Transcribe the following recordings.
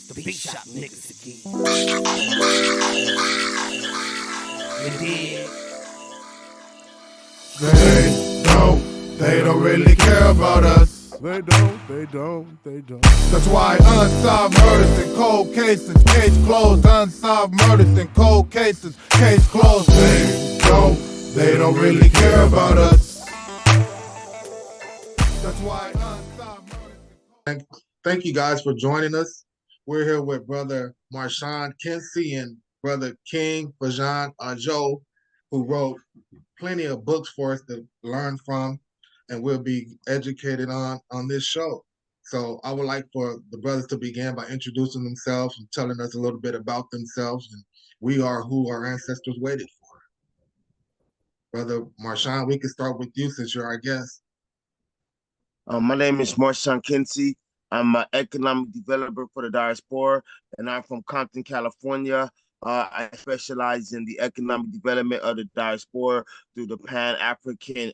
The beat shop niggas again. You dig? They don't really care about us. They don't. That's why unsolved murders and cold cases, case closed. Unsolved murders and cold cases, case closed. They don't really care about us. That's why unsolved murders. Thank you guys for joining us. We're here with Brother Marshawn Kinsey and Brother King Fajan Ajo, who wrote plenty of books for us to learn from, and we'll be educated on this show. So I would like for the brothers to begin by introducing themselves and telling us a little bit about themselves and we are who our ancestors waited for. Brother Marshawn, we can start with you since you're our guest. My name is Marshawn Kinsey. I'm an economic developer for the diaspora, and I'm from Compton, California. I specialize in the economic development of the diaspora through the Pan-African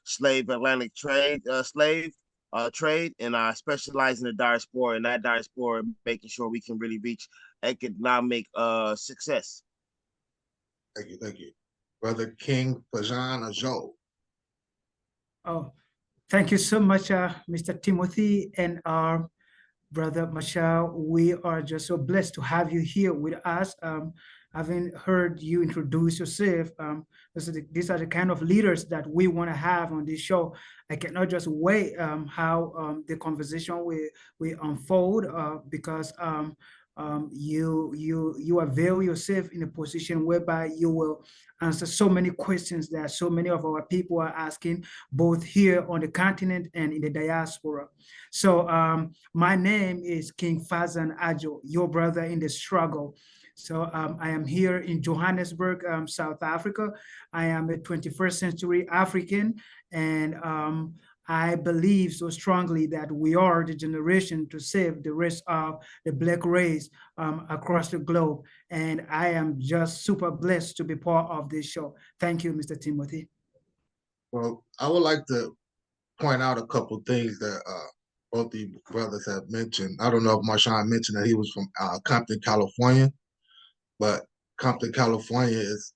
slave Atlantic trade, and I specialize in the diaspora, and that diaspora making sure we can really reach economic success. Thank you. Brother King Fajan Ajo. Oh, thank you so much, Mr. Timothy and our Brother Mashal. We are just so blessed to have you here with us. Having heard you introduce yourself, these are the kind of leaders that we want to have on this show. I cannot just wait how the conversation will unfold because you avail yourself in a position whereby you will answer so many questions that so many of our people are asking, both here on the continent and in the diaspora. So my name is King Fazan Ajo, your brother in the struggle. So I am here in Johannesburg, South Africa. I am a 21st century African, and I believe so strongly that we are the generation to save the rest of the Black race across the globe. And I am just super blessed to be part of this show. Thank you, Mr. Timothy. Well, I would like to point out a couple things that both the brothers have mentioned. I don't know if Marshawn mentioned that he was from Compton, California, but Compton, California is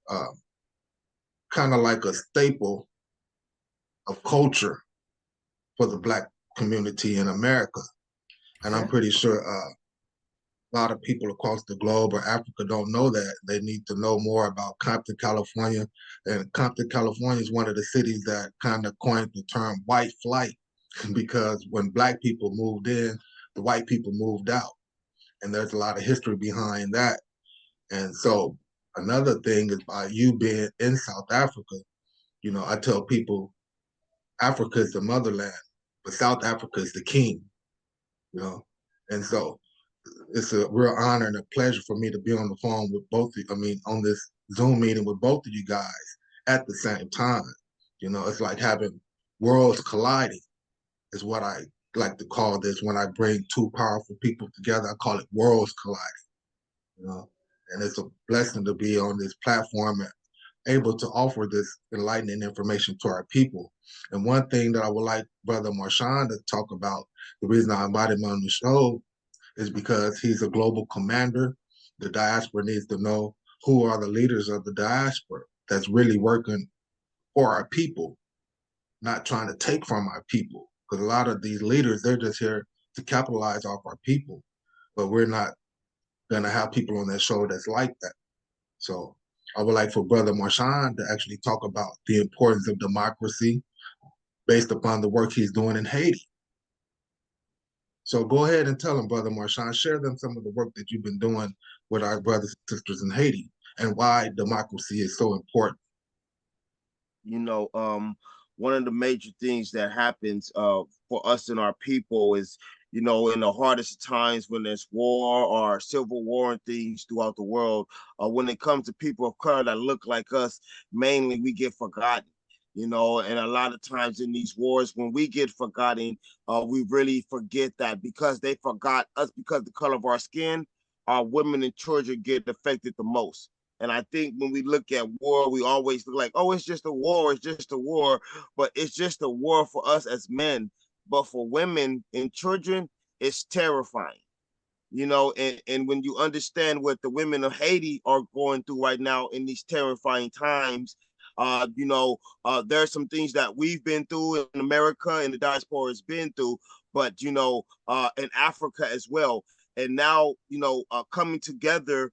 kind of like a staple of culture for the Black community in America. And I'm pretty sure a lot of people across the globe or Africa don't know that. They need to know more about Compton, California. And Compton, California is one of the cities that kind of coined the term white flight because when Black people moved in, the white people moved out. And there's a lot of history behind that. And so another thing is by you being in South Africa, you know, I tell people Africa is the motherland, but South Africa is the king, you know? And so it's a real honor and a pleasure for me to be on the phone with both of you, on this Zoom meeting with both of you guys at the same time. You know, it's like having worlds colliding is what I like to call this. When I bring two powerful people together, I call it worlds colliding, you know? And it's a blessing to be on this platform and able to offer this enlightening information to our people. And one thing that I would like Brother Marshawn to talk about, the reason I invited him on the show is because he's a global commander. The diaspora needs to know who are the leaders of the diaspora that's really working for our people, not trying to take from our people. Because a lot of these leaders, they're just here to capitalize off our people, but we're not going to have people on that show that's like that. So I would like for Brother Marshawn to actually talk about the importance of democracy based upon the work he's doing in Haiti. So go ahead and tell them, Brother Marshawn, share them some of the work that you've been doing with our brothers and sisters in Haiti and why democracy is so important. You know, one of the major things that happens for us and our people is, you know, in the hardest times when there's war or civil war and things throughout the world, when it comes to people of color that look like us, mainly we get forgotten, you know, and a lot of times in these wars, when we get forgotten, we really forget that because they forgot us because the color of our skin, our women and children get affected the most. And I think when we look at war, we always look like, oh, it's just a war, it's just a war. But it's just a war for us as men. But for women and children, it's terrifying. you know, and when you understand what the women of Haiti are going through right now in these terrifying times, you know, there are some things that we've been through in America and the diaspora has been through, but, you know, in Africa as well. And now, you know, coming together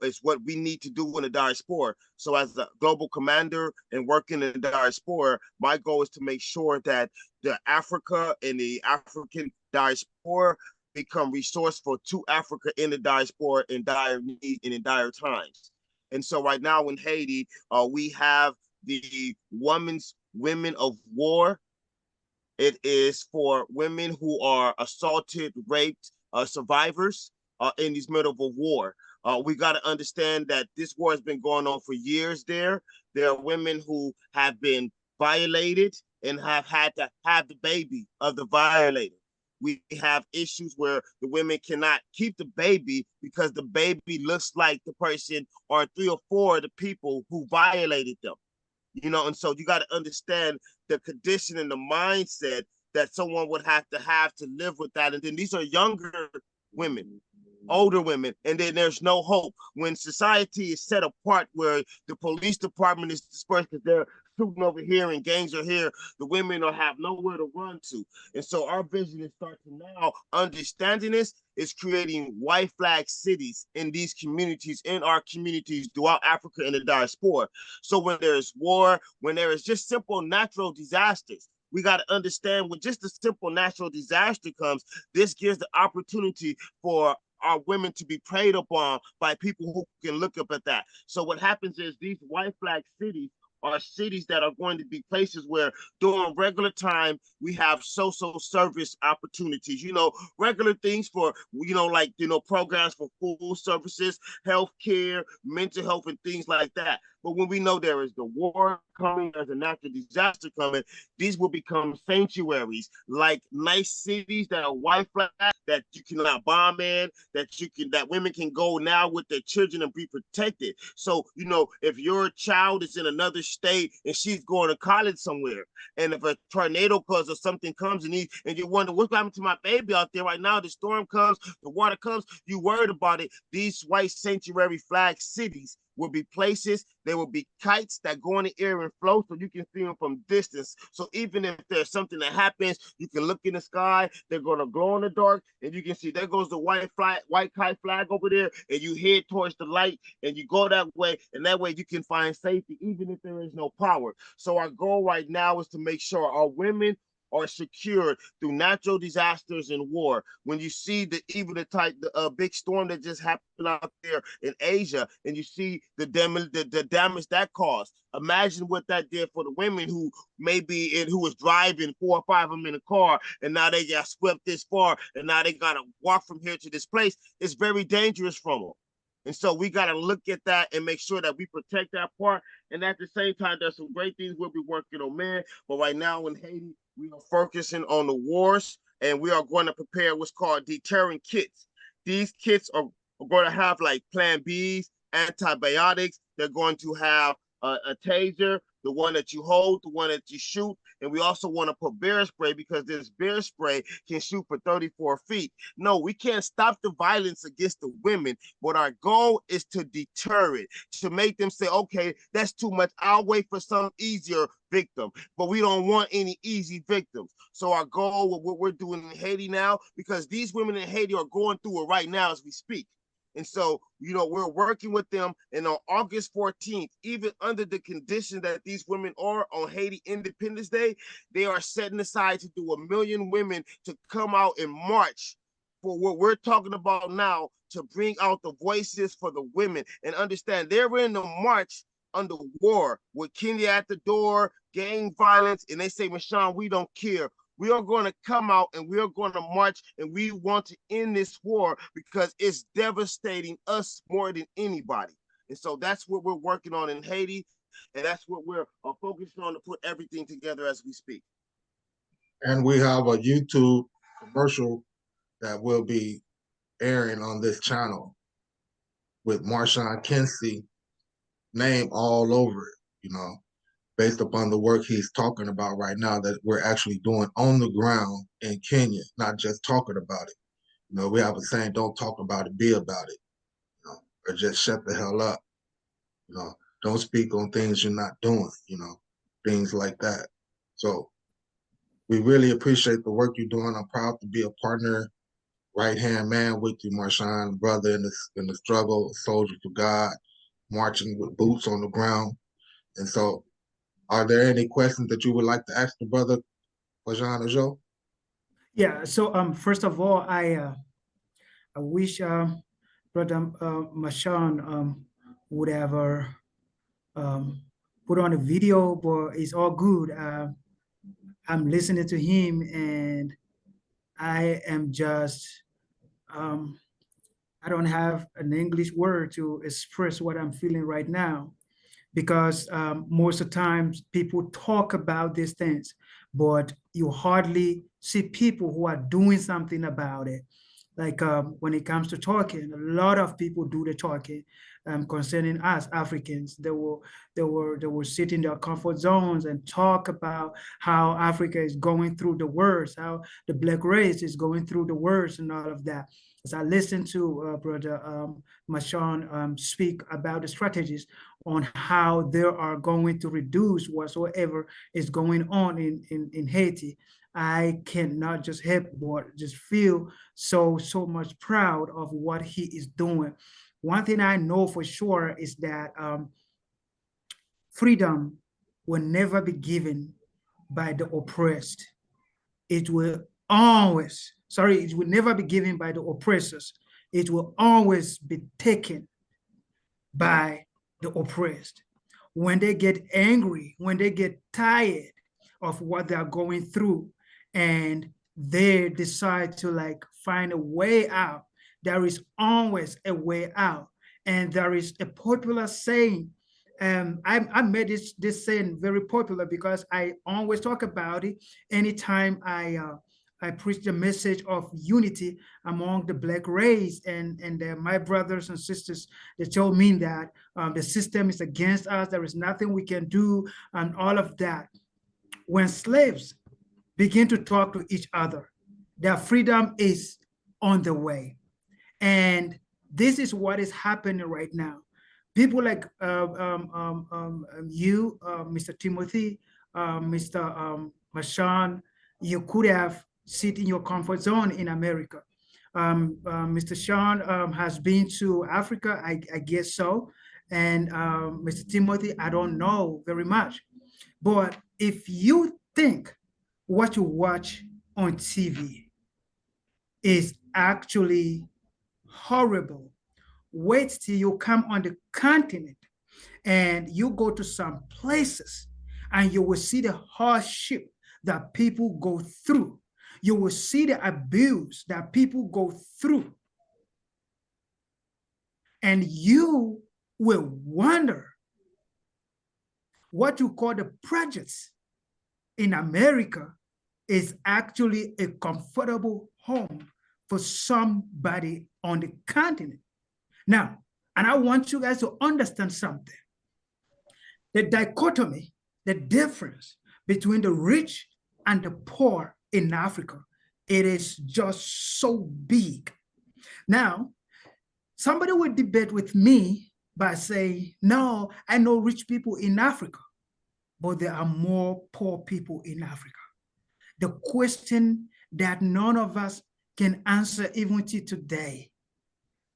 is what we need to do in the diaspora. So as a global commander and working in the diaspora, my goal is to make sure that the Africa and the African diaspora become resourceful to Africa in the diaspora in dire need and in dire times. And so right now in Haiti, we have the Women of War. It is for women who are assaulted, raped, survivors in these middle of a war. We got to understand that this war has been going on for years there. There are women who have been violated and have had to have the baby of the violator. We have issues where the women cannot keep the baby because the baby looks like the person or 3 or 4 of the people who violated them. You know, and so you got to understand the condition and the mindset that someone would have to live with that. And then these are younger women, older women, and then there's no hope. When society is set apart where the police department is dispersed because they're shooting over here and gangs are here, the women will have nowhere to run to. And so our vision is starting now, understanding this is creating white flag cities in these communities, in our communities throughout Africa and the diaspora. So when there's war, when there is just simple natural disasters, we got to understand when just a simple natural disaster comes, this gives the opportunity for our women to be preyed upon by people who can look up at that. So what happens is these white flag cities are cities that are going to be places where during regular time we have social service opportunities, you know, regular things for, you know, like, you know, programs for food services, health care, mental health, and things like that. But when we know there is the war coming, there's a natural disaster coming, these will become sanctuaries, like nice cities that are white flag, that you cannot bomb in, that women can go now with their children and be protected. So, you know, if your child is in another state and she's going to college somewhere, and if a tornado comes or something comes and you wonder what's happening to my baby out there right now, the storm comes, the water comes, you worried about it. These white sanctuary flag cities will be places, there will be kites that go in the air and float so you can see them from distance. So even if there's something that happens, you can look in the sky, they're going to glow in the dark, and you can see there goes the white kite flag over there, and you head towards the light, and you go that way, and that way you can find safety even if there is no power. So our goal right now is to make sure our women are secured through natural disasters and war. When you see the big storm that just happened out there in Asia, and you see the damage that caused, imagine what that did for the women who who was driving 4 or 5 of them in a car, and now they got swept this far, and now they got to walk from here to this place. It's very dangerous from them. And so we got to look at that and make sure that we protect that part. And at the same time, there's some great things we'll be working on, man. But right now in Haiti, we are focusing on the wars, and we are going to prepare what's called deterrent kits. These kits are going to have like Plan Bs, antibiotics. They're going to have a taser, the one that you hold, the one that you shoot. And we also want to put bear spray because this bear spray can shoot for 34 feet. No, we can't stop the violence against the women, but our goal is to deter it, to make them say, okay, that's too much. I'll wait for some easier victim, but we don't want any easy victims. So our goal, what we're doing in Haiti now, because these women in Haiti are going through it right now as we speak. And so, you know, we're working with them. And on August 14th, even under the condition that these women are on Haiti Independence Day, they are setting aside to do 1 million women to come out and march for what we're talking about now, to bring out the voices for the women and understand they're in the march under war with Kenya at the door, gang violence, and they say, Mashawn, we don't care. We are going to come out and we are going to march, and we want to end this war because it's devastating us more than anybody. And so that's what we're working on in Haiti, and that's what we're focused on to put everything together as we speak. And we have a YouTube commercial that will be airing on this channel with Marshawn Kinsey name all over it, you know, based upon the work he's talking about right now that we're actually doing on the ground in Kenya, not just talking about it. You know, we have a saying, don't talk about it, be about it. You know, or just shut the hell up. You know, don't speak on things you're not doing, you know, things like that. So we really appreciate the work you're doing. I'm proud to be a partner, right-hand man with you, Marshawn, brother in the struggle, soldier for God, marching with boots on the ground. And so are there any questions that you would like to ask the brother, Marshawn Joe? Yeah, so first of all, I wish Brother Mashawn would have put on a video, but it's all good. I'm listening to him, and I am just I don't have an English word to express what I'm feeling right now, because most of the times people talk about these things, but you hardly see people who are doing something about it. Like when it comes to talking, a lot of people do the talking concerning us Africans. They will sit in their comfort zones and talk about how Africa is going through the worst, how the Black race is going through the worst, and all of that. As I listened to Brother Mashawn speak about the strategies on how they are going to reduce whatsoever is going on in Haiti, I cannot just help but just feel so much proud of what he is doing. One thing I know for sure is that freedom will never be given by the oppressed. It will it will never be given by the oppressors. It will always be taken by the oppressed. When they get angry, when they get tired of what they are going through, and they decide to like find a way out, there is always a way out. And there is a popular saying, I made this saying very popular because I always talk about it anytime I preach the message of unity among the Black race, and my brothers and sisters, they told me that the system is against us, there is nothing we can do, and all of that. When slaves begin to talk to each other, their freedom is on the way. And this is what is happening right now. People like you, Mr. Timothy, Mr. Mashawn, you could have sit in your comfort zone in America. Mr. Sean has been to Africa, I guess so. And Mr. Timothy, I don't know very much. But if you think what you watch on TV is actually horrible, wait till you come on the continent and you go to some places and you will see the hardship that people go through. You will see the abuse that people go through. And you will wonder what you call the prejudice in America is actually a comfortable home for somebody on the continent. Now, and I want you guys to understand something. The dichotomy, the difference between the rich and the poor in Africa, it is just so big. Now, somebody would debate with me by saying, no, I know rich people in Africa, but there are more poor people in Africa. The question that none of us can answer even to today,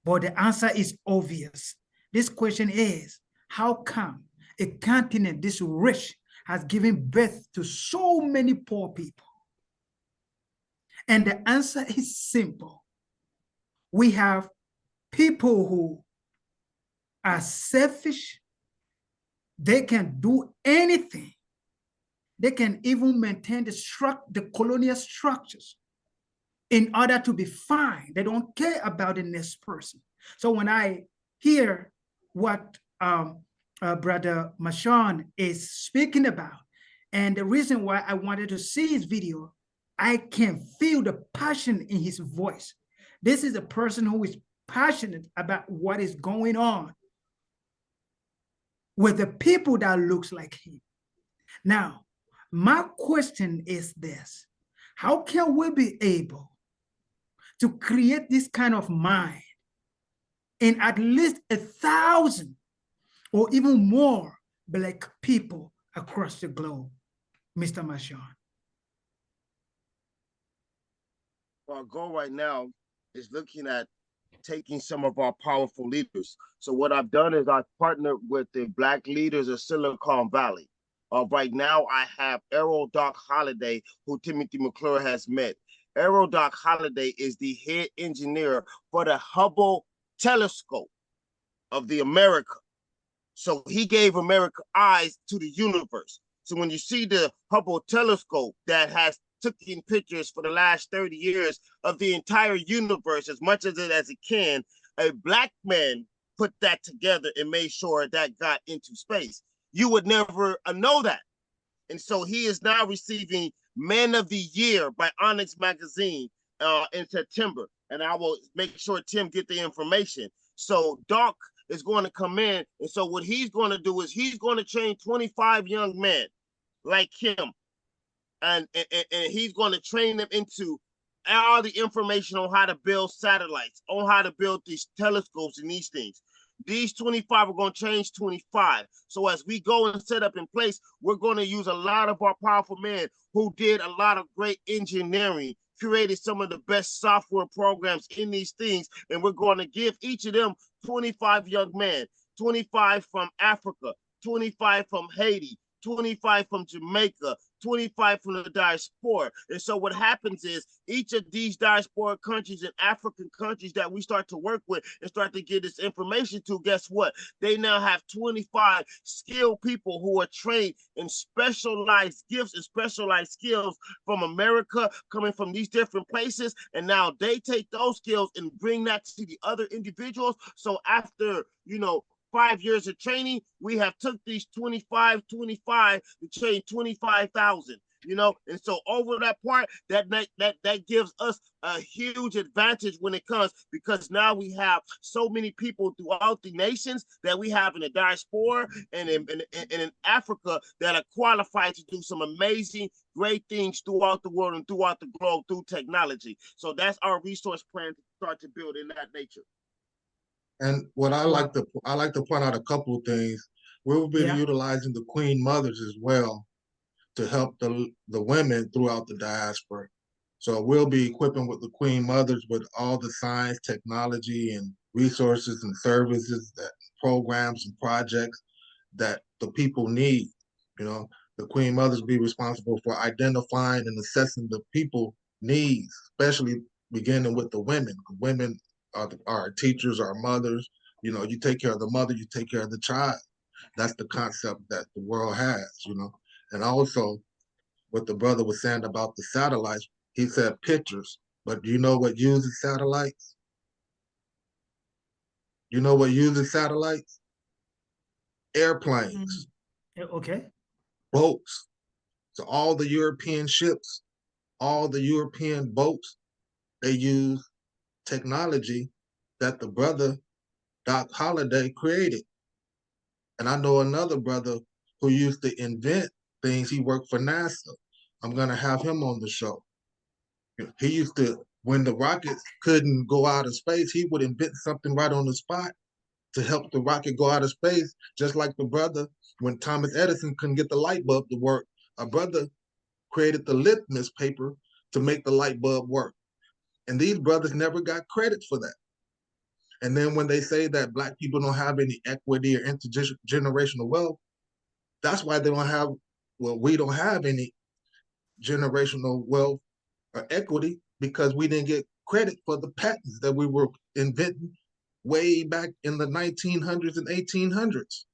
but the answer is obvious. This question is, how come a continent this rich has given birth to so many poor people? And the answer is simple. We have people who are selfish. They can do anything. They can even maintain the colonial structures in order to be fine. They don't care about the next person. So when I hear what Brother Mashawn is speaking about, and the reason why I wanted to see his video, I can feel the passion in his voice. This is a person who is passionate about what is going on with the people that looks like him. Now, my question is this: how can we be able to create this kind of mind in at least 1,000 or even more Black people across the globe, Mr. Mashawn? Our goal right now is looking at taking some of our powerful leaders. So what I've done is I've partnered with the Black leaders of Silicon Valley. Right now, I have Errol Doc Holliday, who Timothy McClure has met. Errol Doc Holliday is the head engineer for the Hubble telescope of the America. So he gave America eyes to the universe. So when you see the Hubble telescope that has taken pictures for the last 30 years of the entire universe as much as it can, a Black man put that together and made sure that got into space. You would never know that. And so he is now receiving Man of the Year by Onyx Magazine in September. And I will make sure Tim get the information. So Doc is going to come in. And so what he's going to do is he's going to train 25 young men like him. And he's going to train them into all the information on how to build satellites, on how to build these telescopes and these things. These 25 are going to change 25. So as we go and set up in place, we're going to use a lot of our powerful men who did a lot of great engineering, created some of the best software programs in these things, and we're going to give each of them 25 young men, 25 from Africa, 25 from Haiti, 25 from Jamaica, 25 from the diaspora. And so what happens is each of these diaspora countries and African countries that we start to work with and start to get this information to, guess what? They now have 25 skilled people who are trained in specialized gifts and specialized skills from America, coming from these different places. And now they take those skills and bring that to the other individuals. So after, 5 years of training, we have took these 25 to train 25,000, and so over that part, that gives us a huge advantage when it comes, because now we have so many people throughout the nations that we have in the diaspora and in Africa that are qualified to do some amazing, great things throughout the world and throughout the globe through technology. So that's our resource plan to start to build in that nature. And what I like to point out a couple of things. We'll be utilizing the Queen Mothers as well to help the women throughout the diaspora. So we'll be equipping with the Queen Mothers with all the science, technology, and resources and services, that programs and projects that the people need. The Queen Mothers be responsible for identifying and assessing the people needs, especially beginning with the women. Women are our teachers, our mothers. You take care of the mother, you take care of the child. That's the concept that the world has, And also, what the brother was saying about the satellites, he said pictures, but do you know what uses satellites? You know what uses satellites? Airplanes. Okay. Boats. So all the European ships, all the European boats, they use technology that the brother Doc Holliday created. And I know another brother who used to invent things. He worked for NASA. I'm going to have him on the show. He used to, when the rockets couldn't go out of space, he would invent something right on the spot to help the rocket go out of space, just like the brother, when Thomas Edison couldn't get the light bulb to work, a brother created the litmus paper to make the light bulb work. And these brothers never got credit for that. And then when they say that Black people don't have any equity or intergenerational wealth, that's why they don't have, we don't have any generational wealth or equity, because we didn't get credit for the patents that we were inventing way back in the 1900s and 1800s.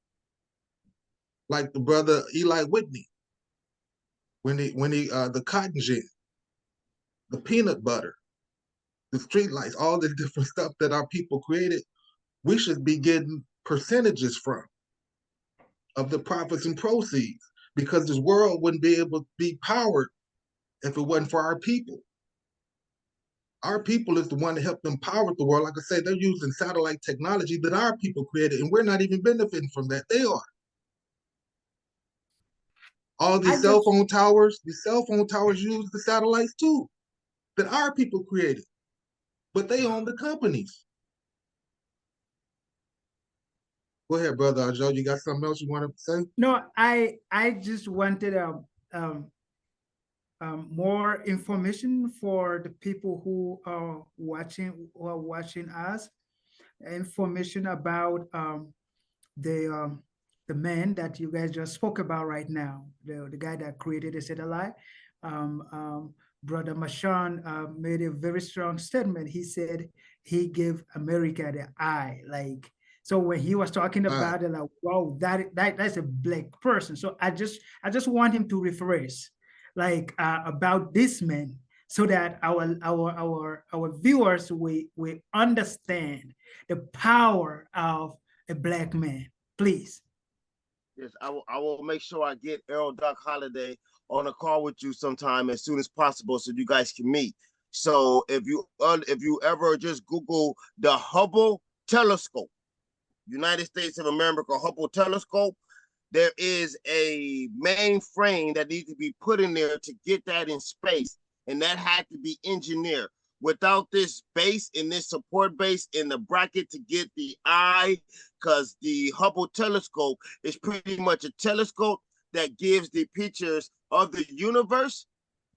Like the brother Eli Whitney, when he the cotton gin, the peanut butter, the street lights, all the different stuff that our people created, we should be getting percentages from of the profits and proceeds, because this world wouldn't be able to be powered if it wasn't for our people. Our people is the one that helped them power the world. Like I say, they're using satellite technology that our people created, and we're not even benefiting from that. They are. All these cell phone towers use the satellites too, that our people created. but they own the companies. Go ahead, brother Joe. You got something else you want to say? No, I just wanted um, more information for the people who are watching us. Information about the man that you guys just spoke about right now, the guy that created the satellite. Brother Mashan made a very strong statement. He said he gave America the eye. Like, so when he was talking about it, like, wow, that's a black person. So I just want him to rephrase, like, about this man, so that our viewers we understand the power of a black man. Please. Yes, I will make sure I get Errol Doc Holiday on a call with you sometime as soon as possible so you guys can meet. So if you ever just Google the Hubble telescope, United States of America Hubble telescope, there is a main frame that needs to be put in there to get that in space, and that had to be engineered. Without this base and this support base in the bracket to get the eye, because the Hubble telescope is pretty much a telescope that gives the pictures of the universe,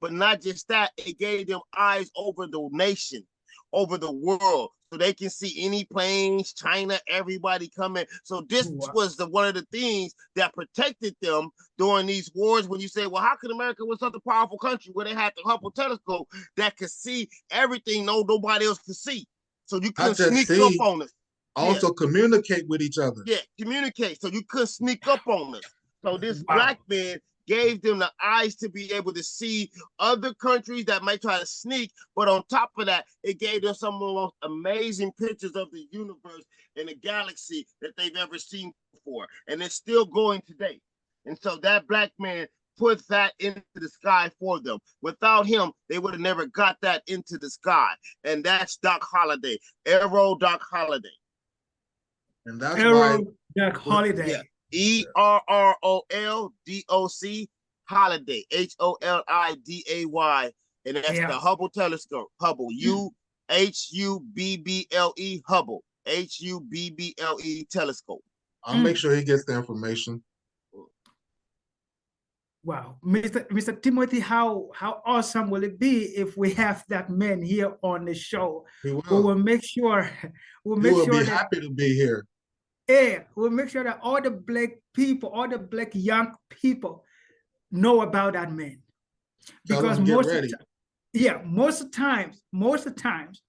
but not just that, it gave them eyes over the nation, over the world, so they can see any planes, China, everybody coming. So this was one of the things that protected them during these wars. When you say, well, how could America was such a powerful country where they had the Hubble telescope that could see everything nobody else could see? So you couldn't sneak up on us. Also communicate with each other. Yeah, communicate. So you couldn't sneak up on us. So this black man gave them the eyes to be able to see other countries that might try to sneak, but on top of that, it gave them some of the most amazing pictures of the universe and the galaxy that they've ever seen before, and it's still going today. And so that black man put that into the sky for them. Without him, they would have never got that into the sky, and that's Doc Holiday, Errol Doc Holiday. And that's why Doc Holiday. Yeah. ERROLDOC Holiday, HOLIDAY, and that's the Hubble telescope. Hubble, HUBBLE Hubble, HUBBLE telescope. I'll make sure he gets the information. Wow, Mr. Timothy, how awesome will it be if we have that man here on the show? He will. We will make sure. We'll make he will sure be happy to be here. Yeah, we'll make sure that all the black people, all the black young people know about that man. Because most of the times,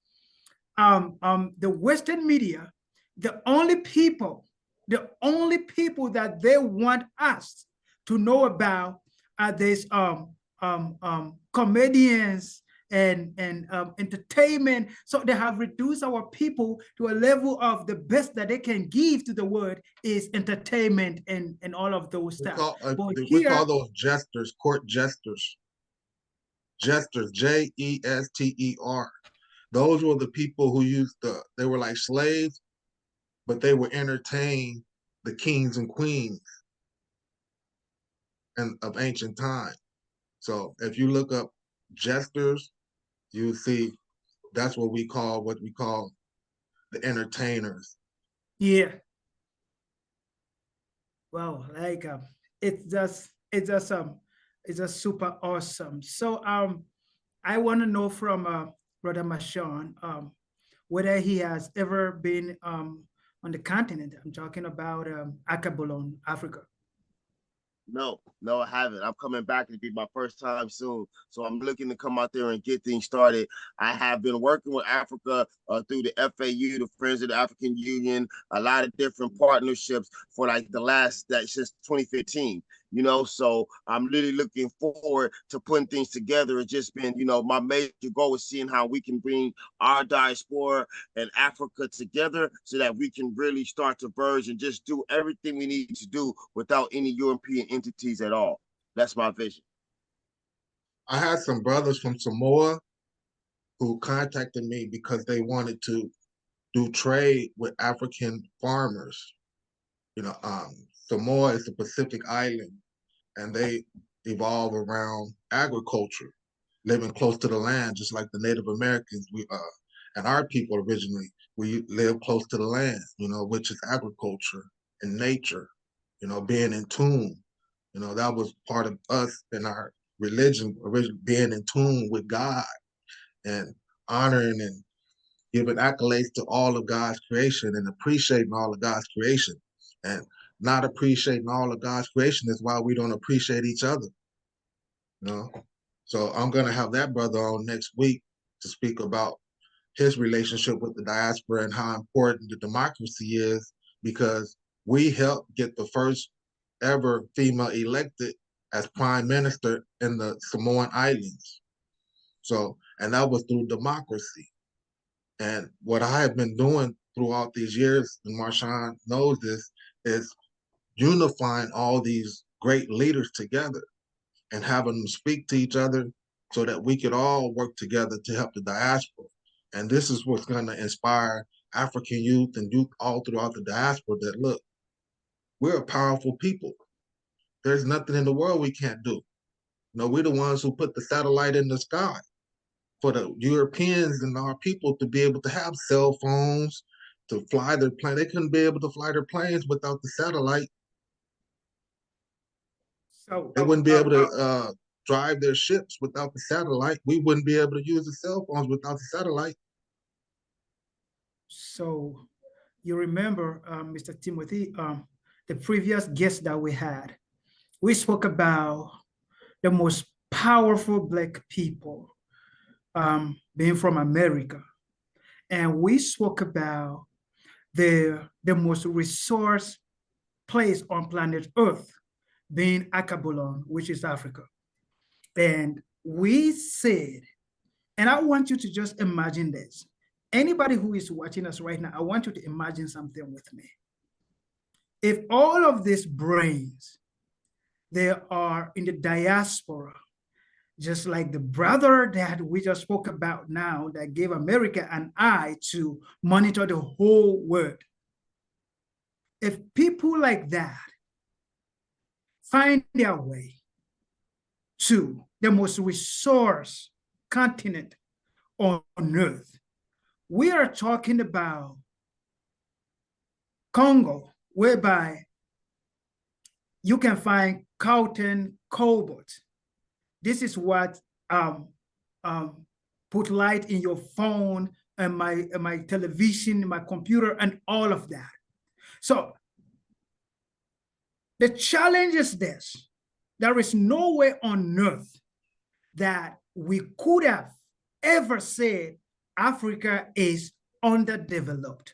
the Western media, the only people that they want us to know about are these comedians and entertainment. So they have reduced our people to a level of the best that they can give to the world is entertainment and all of those stuff. We call those jesters, court jesters. Jesters, J-E-S-T-E-R. Those were the people who they were like slaves, but they would entertain the kings and queens of ancient time. So if you look up jesters, you see that's what we call the entertainers. Yeah. Wow, like it's just super awesome. So I want to know from Brother Mashan whether he has ever been on the continent. I'm talking about Akabolon, Africa. No, I haven't. I'm coming back. It'll be my first time soon. So I'm looking to come out there and get things started. I have been working with Africa through the FAU, the Friends of the African Union, a lot of different partnerships for like since 2015. So I'm really looking forward to putting things together. It's just been, my major goal is seeing how we can bring our diaspora and Africa together so that we can really start to merge and just do everything we need to do without any European entities at all. That's my vision. I had some brothers from Samoa who contacted me because they wanted to do trade with African farmers. Samoa is a Pacific island, and they evolve around agriculture, living close to the land, just like the Native Americans. And our people originally, we live close to the land, which is agriculture and nature, being in tune. That was part of us in our religion, originally being in tune with God and honoring and giving accolades to all of God's creation and appreciating all of God's creation. And not appreciating all of God's creation is why we don't appreciate each other. So I'm going to have that brother on next week to speak about his relationship with the diaspora and how important the democracy is, because we helped get the first ever female elected as prime minister in the Samoan Islands. So, and that was through democracy. And what I have been doing throughout these years, and Marshawn knows this, is unifying all these great leaders together and having them speak to each other so that we could all work together to help the diaspora. And this is what's going to inspire African youth and youth all throughout the diaspora that, look, we're a powerful people. There's nothing in the world we can't do. We're the ones who put the satellite in the sky for the Europeans and our people to be able to have cell phones, to fly their plane. They couldn't be able to fly their planes without the satellite. So They wouldn't be able to drive their ships without the satellite. We wouldn't be able to use the cell phones without the satellite. So you remember, Mr. Timothy, the previous guest that we had, we spoke about the most powerful Black people being from America. And we spoke about the most resource place on planet Earth being Akabolon, which is Africa. And we said, and I want you to just imagine this. Anybody who is watching us right now, I want you to imagine something with me. If all of these brains, they are in the diaspora, just like the brother that we just spoke about now that gave America an eye to monitor the whole world. If people like that find their way to the most resource continent on earth, we are talking about Congo, whereby you can find coltan, cobalt. This is what put light in your phone and my television, my computer, and all of that. So the challenge is this: there is no way on earth that we could have ever said Africa is underdeveloped.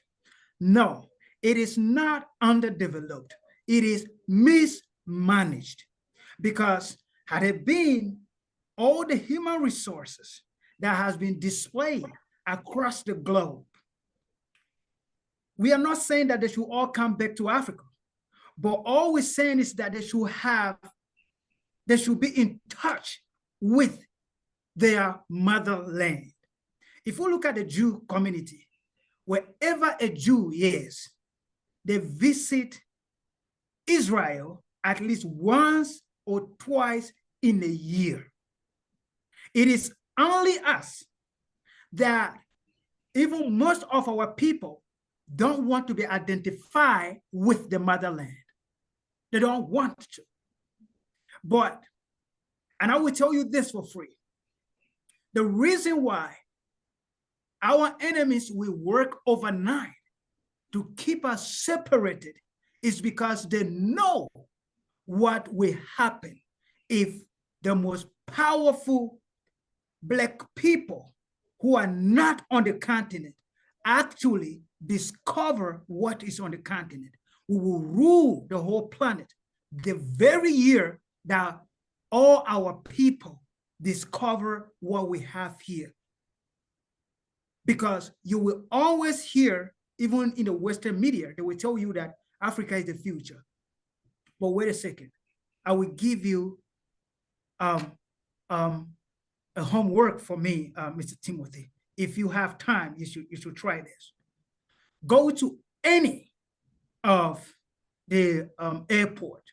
No, it is not underdeveloped. It is mismanaged, because had it been all the human resources that has been displayed across the globe, we are not saying that they should all come back to Africa, but all we're saying is that they should be in touch with their motherland. If we look at the Jew community, wherever a Jew is, they visit Israel at least once or twice in a year. It is only us that even most of our people don't want to be identified with the motherland. They don't want to. But, and I will tell you this for free, the reason why our enemies will work overnight to keep us separated is because they know what will happen if the most powerful Black people who are not on the continent actually discover what is on the continent. We will rule the whole planet the very year that all our people discover what we have here. Because you will always hear, even in the Western media, they will tell you that Africa is the future. But wait a second, I will give you a homework for me, Mr. Timothy. If you have time, you should try this. Go to any of the airport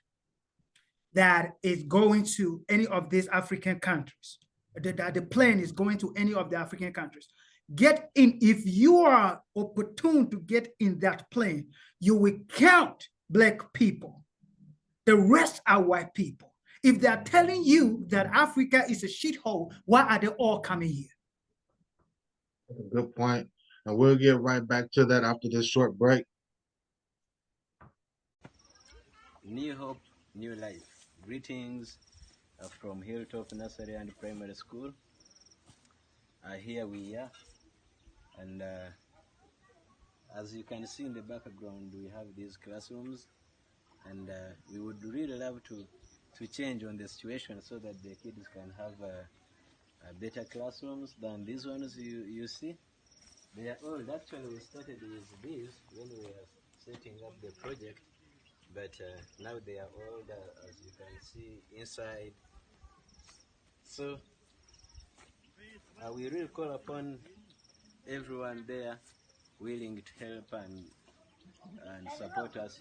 that is going to any of these African countries, that the plane is going to any of the African countries. get in. If you are opportune to get in that plane, you will count Black people. The rest are white people. If they're telling you that Africa is a shithole, why are they all coming here? That's a good point. And we'll get right back to that after this short break. New hope, new life. Greetings from Hilltop Nursery and Primary School. Here we are, and as you can see in the background, we have these classrooms, and we would really love to change on the situation so that the kids can have better classrooms than these ones you see. They are old. Actually, we started with these when we were setting up the project, but now they are old, as you can see inside. So we really call upon everyone there willing to help and support us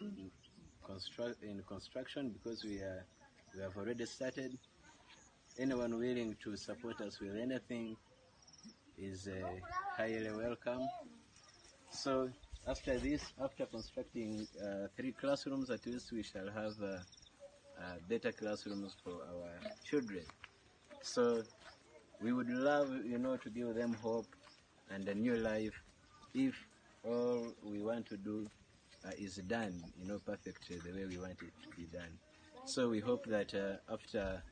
in construction, because we have already started. Anyone willing to support us with anything is highly welcome. So after this, after constructing 3 classrooms, at least we shall have better classrooms for our children. So we would love, to give them hope and a new life if all we want to do is done, perfectly the way we want it to be done. So we hope that after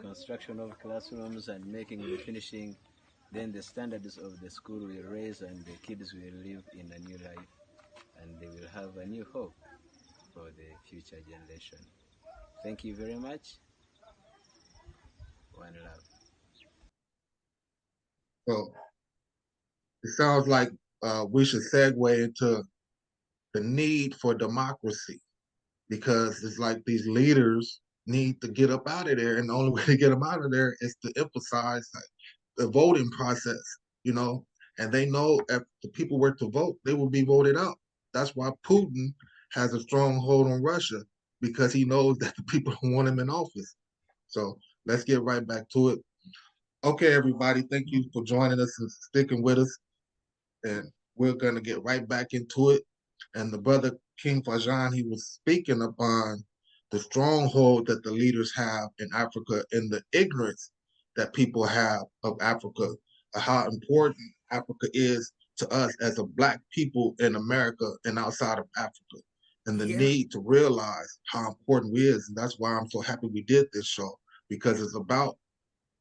construction of classrooms and making the finishing, then the standards of the school will raise and the kids will live in a new life and they will have a new hope for the future generation. Thank you very much. One love. So it sounds like we should segue into the need for democracy, because it's like these leaders need to get up out of there, and the only way to get them out of there is to emphasize the voting process, and they know if the people were to vote, they will be voted out. That's why Putin has a strong hold on Russia, because he knows that the people don't want him in office. So let's get right back to it. Okay, everybody, thank you for joining us and sticking with us. And we're going to get right back into it. And the brother King Fajan, he was speaking upon the stronghold that the leaders have in Africa and the ignorance that people have of Africa, how important Africa is to us as a Black people in America and outside of Africa, and the need to realize how important we is. And that's why I'm so happy we did this show, because it's about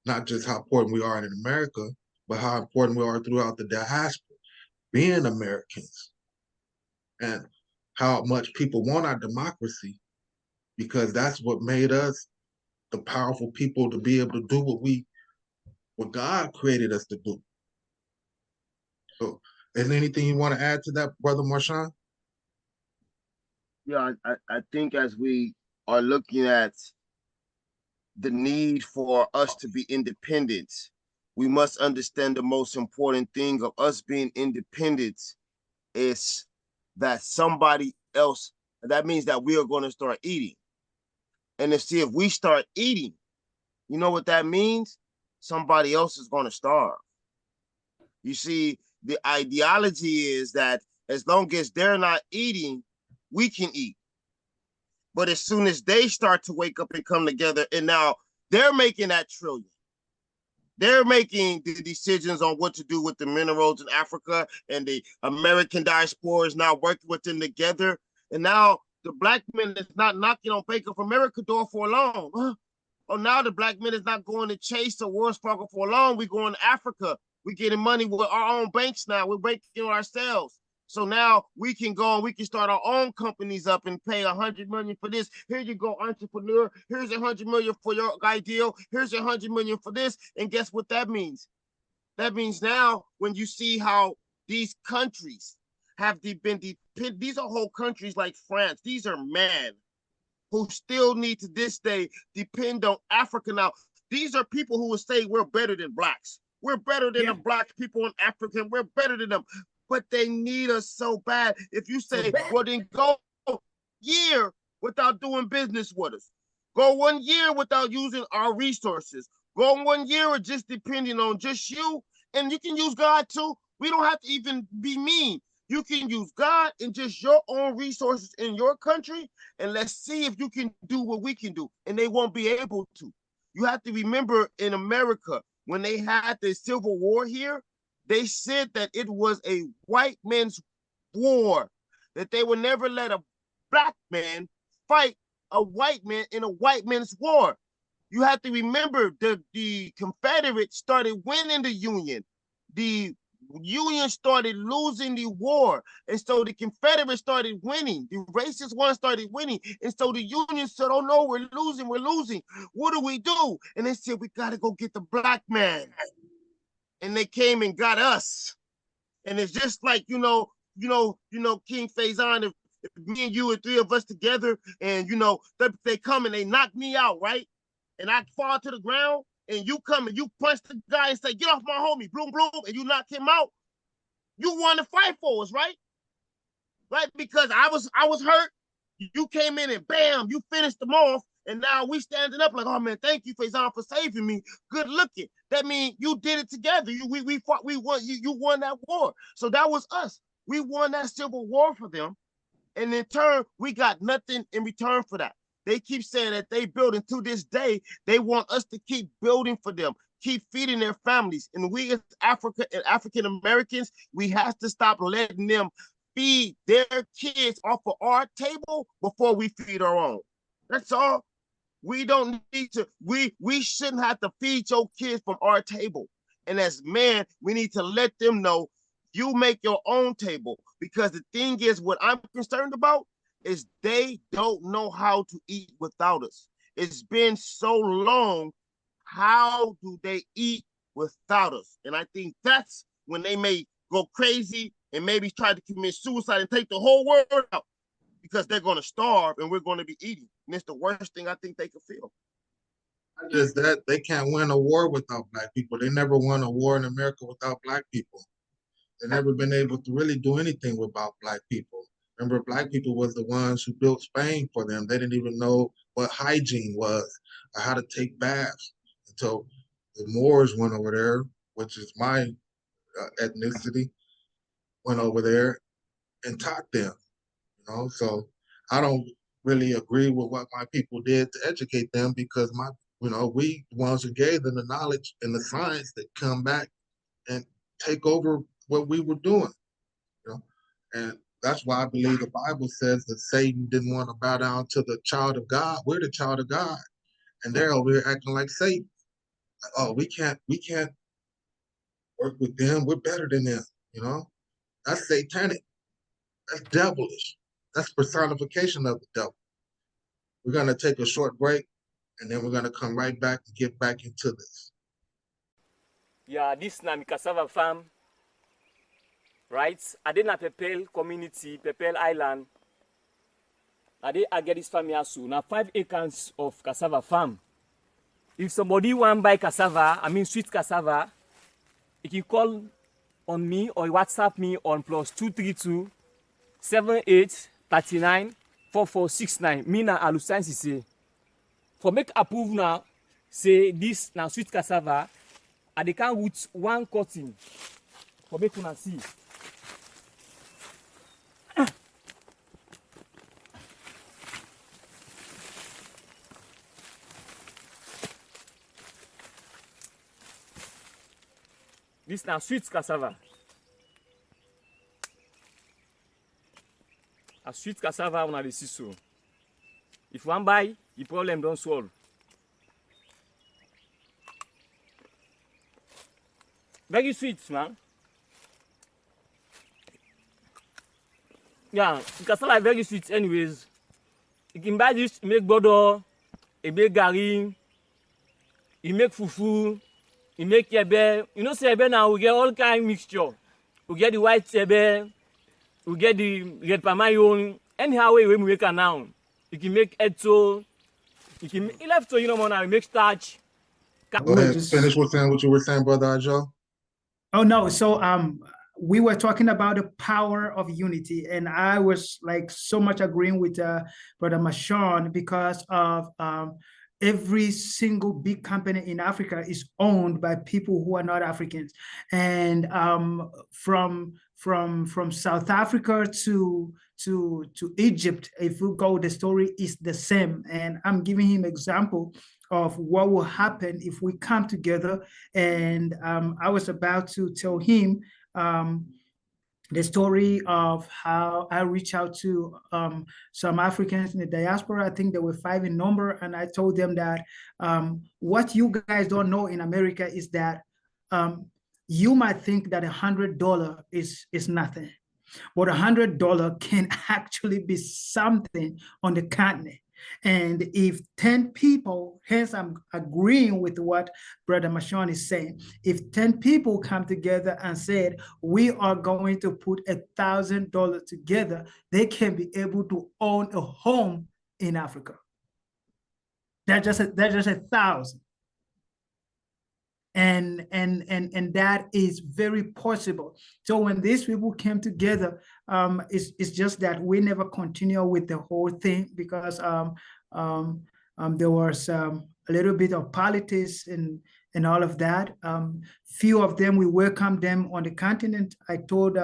not just how important we are in America, but how important we are throughout the diaspora, being Americans, and how much people want our democracy, because that's what made us the powerful people to be able to do what God created us to do. So, is there anything you want to add to that, Brother Marshawn? Yeah, I think as we are looking at the need for us to be independent, we must understand the most important thing of us being independent is that somebody else, that means that we are going to start eating. And if we start eating, you know what that means? Somebody else is going to starve. You see, the ideology is that as long as they're not eating, we can eat. But as soon as they start to wake up and come together, and now they're making that trillion, they're making the decisions on what to do with the minerals in Africa, and the American diaspora is now working with them together. And now the Black men is not knocking on Bank of America door for long. Oh, now the Black men is not going to Chase or Wells Fargo for long. We're going to Africa. We're getting money with our own banks now. We're banking ourselves. So now we can go and we can start our own companies up and pay $100 million for this. Here you go, entrepreneur. Here's $100 million for your ideal. Here's $100 million for this. And guess what that means? That means now when you see how these countries have been dependent, these are whole countries like France. These are men who still need to this day depend on Africa. Now, these are people who will say we're better than Blacks. We're better than the Black people in Africa. We're better than them. But they need us so bad. If you say, well, then go a year without doing business with us. Go 1 year without using our resources. Go 1 year of just depending on just you. And you can use God too. We don't have to even be mean. You can use God and just your own resources in your country, and let's see if you can do what we can do. And they won't be able to. You have to remember in America, when they had the Civil War here, they said that it was a white man's war, that they would never let a black man fight a white man in a white man's war. You have to remember the Confederates started winning the Union. The Union started losing the war. And so the Confederates started winning. The racist ones started winning. And so the Union said, oh no, we're losing. What do? And they said, we got to go get the black man. And they came and got us. And it's just like, King Faison, if me and you and three of us together, and they come and they knock me out, right? And I fall to the ground, and you come and you punch the guy and say, get off my homie, bloom, bloom, and you knock him out, you want to fight for us, right? Right? Because I was hurt, you came in and bam, you finished them off, and now we standing up like, oh man, thank you, Faison, for saving me. Good looking. That means you did it together. We fought, we won, you won that war. So that was us. We won that Civil War for them. And in turn, we got nothing in return for that. They keep saying that they build, and to this day, they want us to keep building for them, keep feeding their families. And we as African Americans, we have to stop letting them feed their kids off of our table before we feed our own. That's all. We don't need to, we shouldn't have to feed your kids from our table. And as men, we need to let them know you make your own table. Because the thing is, what I'm concerned about is they don't know how to eat without us. It's been so long. How do they eat without us? And I think that's when they may go crazy and maybe try to commit suicide and take the whole world out, because they're going to starve and we're going to be eating. And it's the worst thing I think they could feel. Not just that, they can't win a war without black people. They never won a war in America without black people. They've never been able to really do anything without black people. Remember, black people was the ones who built Spain for them. They didn't even know what hygiene was or how to take baths until the Moors went over there, which is my ethnicity, went over there and taught them. So I don't really agree with what my people did to educate them, because we the ones who gave them the knowledge and the science that come back and take over what we were doing. And that's why I believe the Bible says that Satan didn't want to bow down to the child of God. We're the child of God, and they're over here acting like Satan. Oh, we can't work with them. We're better than them. That's satanic. That's devilish. That's personification of the devil. We're going to take a short break, and then we're going to come right back and get back into this. Yeah, this na cassava farm, right? I did not Pepel community, Pepel Island. I did get this farm here soon. Now 5 acres of cassava farm. If somebody want buy cassava, sweet cassava, you can call on me or WhatsApp me on +232 78 39 4469. Me na Alusan say. For make approve now, say this now sweet cassava, and they can root 1 cotton. For make una see. This now sweet cassava. A sweet cassava on the so. If one buy, the problem don't solve. Very sweet, man. Yeah, cassava is very sweet anyways. You can buy this, make bodo, you make gari, you make fufu, you make yebe. Say yebe now we get all kind of mixture. We get the white yebe, we get the red pamayon. Anyhow we make it now. You can make eto. You can left to now we make starch. Go ahead, finish what you were saying, Brother Ajo. Oh no, so we were talking about the power of unity, and I was like so much agreeing with Brother Mashon because of every single big company in Africa is owned by people who are not Africans. And from South Africa to Egypt, if we go, the story is the same. And I'm giving him example of what will happen if we come together. And I was about to tell him the story of how I reached out to some Africans in the diaspora. I think there were 5 in number. And I told them that what you guys don't know in America is that you might think that $100 is nothing, but $100 can actually be something on the continent. And if 10 people, hence I'm agreeing with what Brother Mashon is saying, if 10 people come together and said, we are going to put $1,000 together, they can be able to own a home in Africa. That's just 1,000. And that is very possible. So when these people came together, it's just that we never continue with the whole thing because there was a little bit of politics and all of that. Few of them, we welcomed them on the continent. I told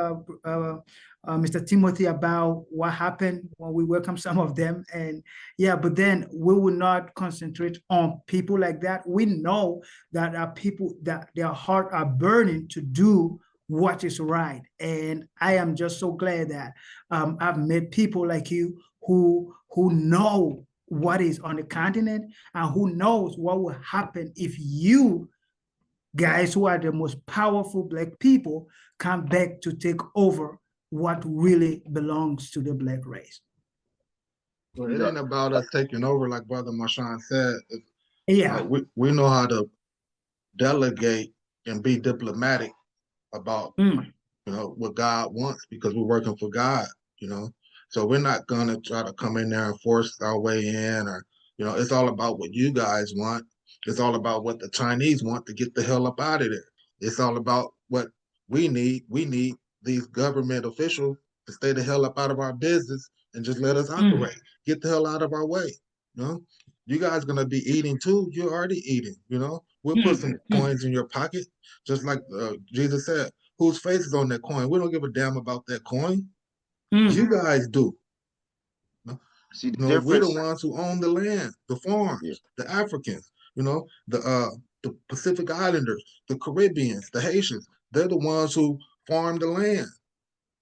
Mr. Timothy about what happened when we welcomed some of them. And yeah, but then we will not concentrate on people like that. We know that are people that their heart are burning to do what is right. And I am just so glad that I've met people like you who know what is on the continent and who knows what will happen if you guys who are the most powerful Black people come back to take over what really belongs to the Black race. Well, it ain't about us taking over, like Brother Marshawn said. Yeah, we know how to delegate and be diplomatic about what God wants, because we're working for God, So we're not gonna try to come in there and force our way in, or it's all about what you guys want. It's all about what the Chinese want to get the hell up out of there. It's all about what we need. We need these government officials to stay the hell up out of our business and just let us operate. Get the hell out of our way. You guys gonna be eating too. You're already eating. We'll put some coins in your pocket, just like Jesus said. Whose face is on that coin? We don't give a damn about that coin. You guys do. See the We're difference? the ones who own the land, the farms, the Africans. The Pacific Islanders, the Caribbeans, the Haitians. They're the ones who farm the land,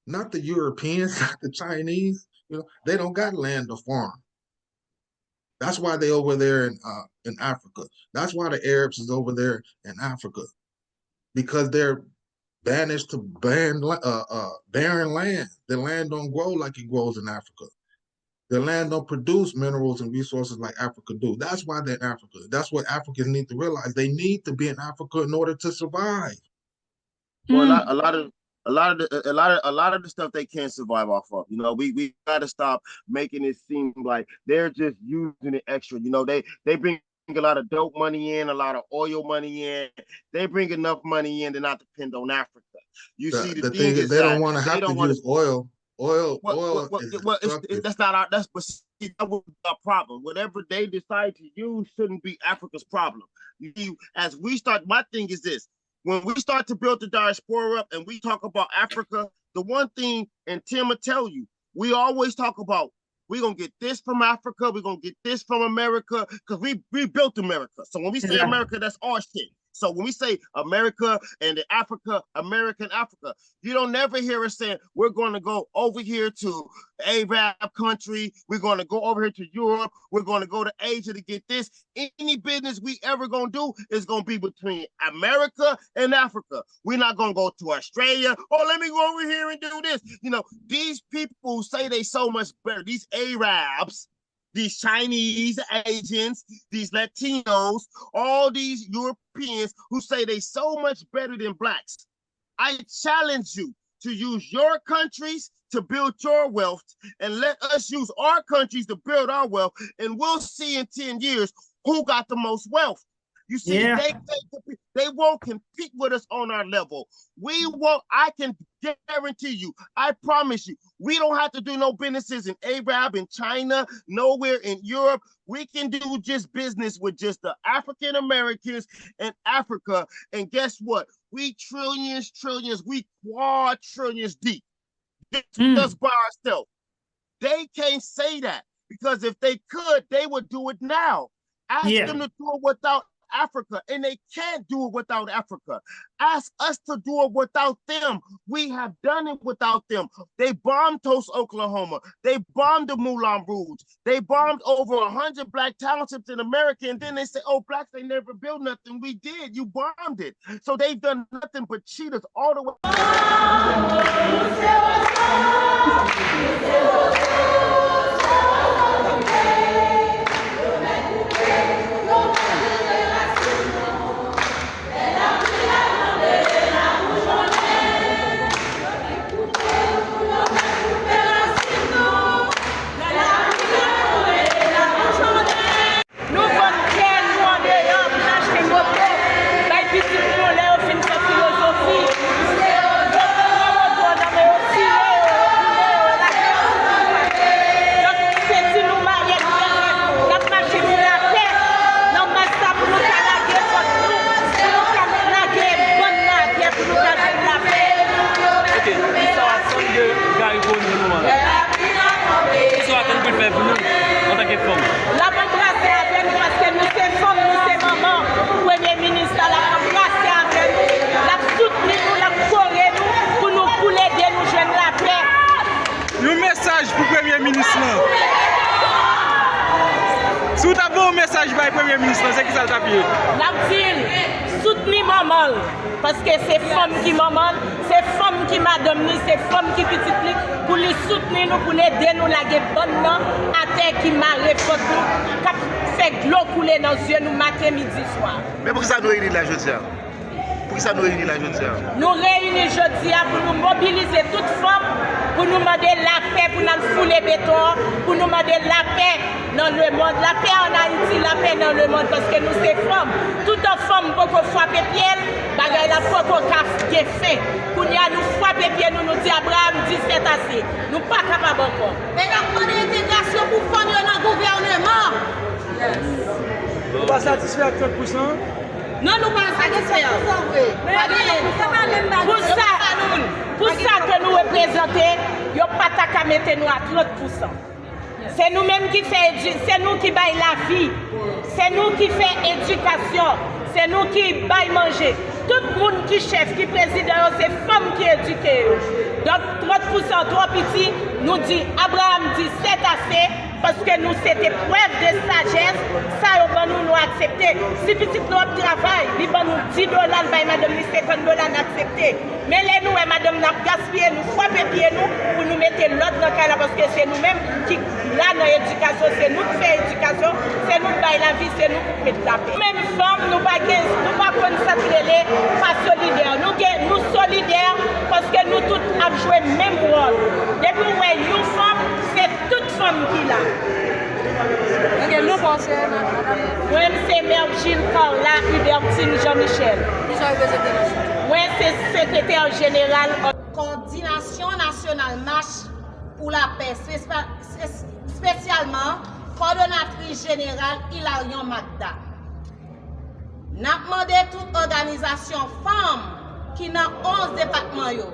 not the Europeans, not the Chinese. They don't got land to farm. That's why they over there in Africa. That's why the Arabs is over there in Africa, because they're banished to barren land. The land don't grow like it grows in Africa. The land don't produce minerals and resources like Africa do. That's why they're in Africa. That's what Africans need to realize. They need to be in Africa in order to survive. Well, a lot of the stuff they can't survive off of. We got to stop making it seem like they're just using it extra. They bring a lot of dope money in, a lot of oil money in. They bring enough money in to not depend on Africa. The thing is they don't want to have to use oil. Oil is that's not our. That was our problem. Whatever they decide to use shouldn't be Africa's problem. As we start, my thing is this: when we start to build the diaspora up and we talk about Africa, the one thing, and Tim will tell you, we always talk about we're gonna get this from Africa, we're gonna get this from America, because we built America. So when we say America, that's our shit. So when we say America and the Africa, American Africa, you don't never hear us saying we're going to go over here to Arab country, we're going to go over here to Europe, we're going to go to Asia to get this. Any business we ever going to do is going to be between America and Africa. We're not going to go to Australia. Oh, let me go over here and do this. These people who say they so much better, these Arabs, these Chinese agents, these Latinos, all these Europeans who say they so much better than Blacks. I challenge you to use your countries to build your wealth and let us use our countries to build our wealth, and we'll see in 10 years who got the most wealth. You see, Yeah. they won't compete with us on our level. We won't. I can guarantee you, I promise you, we don't have to do no businesses in Arab, in China, nowhere in Europe. We can do just business with just the African Americans in Africa. And guess what? We trillions, we quadrillions deep. Just by ourselves. They can't say that, because if they could, they would do it now. Ask them to do it without Africa, and they can't do it without Africa. Ask us to do it without them. We have done it without them. They bombed Tulsa, Oklahoma. They bombed the Moulin Rouge. They bombed over 100 black townships in America, and then they say, oh, blacks, they never built nothing. We did. You bombed it. So they've done nothing but cheat us all the way. La embrasser avec nous parce que nous sommes femmes, nous sommes mamans. Premier ministre l'a embrassé avec nous, l'a soutenu nous, l'a coré nous pour nous couler de nous joindre la paix. Un message pour le Premier ministre. Si vous avez un message pour le Premier ministre, c'est qui ça le tapis? La ville, soutenir maman. Parce que c'est femme qui maman, c'est femme qui madame nous, c'est femme qui petite nous, pour les soutenir nous, pour l'aider nous, la bonne à terre qui marre faute nous, qui fait de l'eau couler dans les yeux nous matin, midi, soir. Mais pour ça nous réunissons la jeudi? Pour ça nous réunissons la jeudi? Nous réunissons jeudi pour nous mobiliser toutes femmes, pour nous demander la paix, pour nous fouler béton, pour nous demander la paix dans le monde, la paix en Haïti, la paix dans le monde, parce que nous sommes femmes. Toute femme peut frapper pied, bagay la faut qu'on fait fait. Pour nous frapper pied, nous dit Abraham dit c'est assez. Nous pas capables encore. Et nous demandons l'intégration pour femmes dans le gouvernement. Vous n'êtes pas satisfait à 30%? Non, nous ne sommes pas satisfaits. Pour ça que nous représentons, il n'y a pas qu'à mettre nous à 30%. C'est nous-mêmes qui faisons, c'est nous qui baillons la vie, c'est nous qui faisons éducation, c'est nous qui baillons manger. Tout le monde qui chef, qui président, c'est femmes qui éduquent. Donc 30% trop petit, nous dit, Abraham dit c'est assez, parce que nous c'était preuve de sagesse, ça nous accepter. Si petit nous travail, il va nous $10, madame, $50 accepter. Mais les nous, madame, nous gaspillé, nous frapper pied nous pour nous mettre l'autre dans le cas parce que c'est nous-mêmes qui, là, dans l'éducation, c'est nous qui faisons l'éducation, c'est nous qui baillons la vie, c'est nous qui mettons la paix. Même femmes, nous ne pas concentrer, pas solidaires. Nous solidaires parce que nous toutes avons joué le même rôle. Depuis que nous femmes, c'est toute femme qui l'a. Nous pensons, Moi, c'est Mère Gilles Carla Hubertine Jean-Michel. Moi, c'est secrétaire général. Coordination nationale marche pour la paix, spécialement coordonnatrice générale Hilarion Magda. Nous avons demandé toute organisation femmes qui dans 11 départements,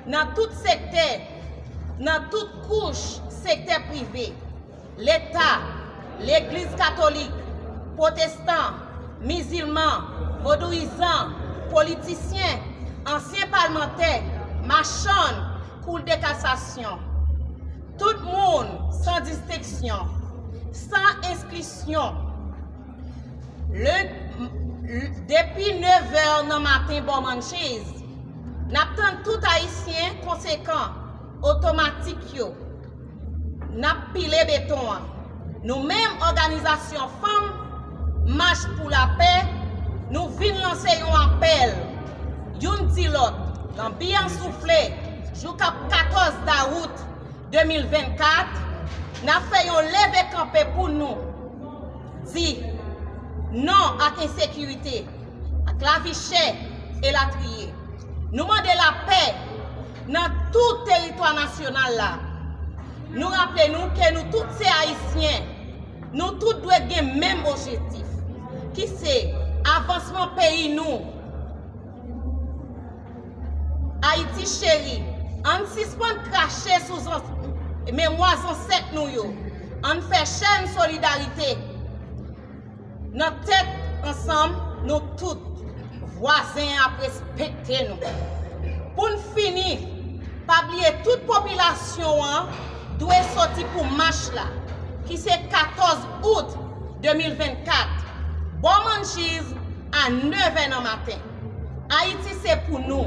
dans tout secteur, dans toute couche, secteur privé, l'État, l'Église catholique, protestants, musulmans, vaudouisants, politiciens, anciens parlementaires, marchands, cour de cassation. Tout le monde sans distinction, sans inscription. Depuis 9h dans le matin, bon manchise, nous attendons tout haïtien conséquent, automatique. Nous avons pilé béton. Nous-mêmes, organisation femmes, marche pour la paix, nous venons lancer un appel. Yon dit l'autre, dans bien soufflé, jusqu'à 14 août 2024, nous avons fait un levé campé pour nous. Dit, non ak insécurité, ak la vie chère et la trier. Nous demandons la paix dans tout territoire national là. Nous rappelons que nous tous ces Haïtiens, nous tous devons avoir le même objectif, qui c'est avancement pays nous. Haïti chéri, on suspend cracher sous mémoire ancêtre nous yo. On fait chaîne solidarité. Notre tête ensemble, nous tous voisins à respecter nous. Pour finir, pas oublier toute population doit sortir pour marche là, qui c'est 14 août 2024. Bon manchise à 9h du matin. Haïti c'est pour nous.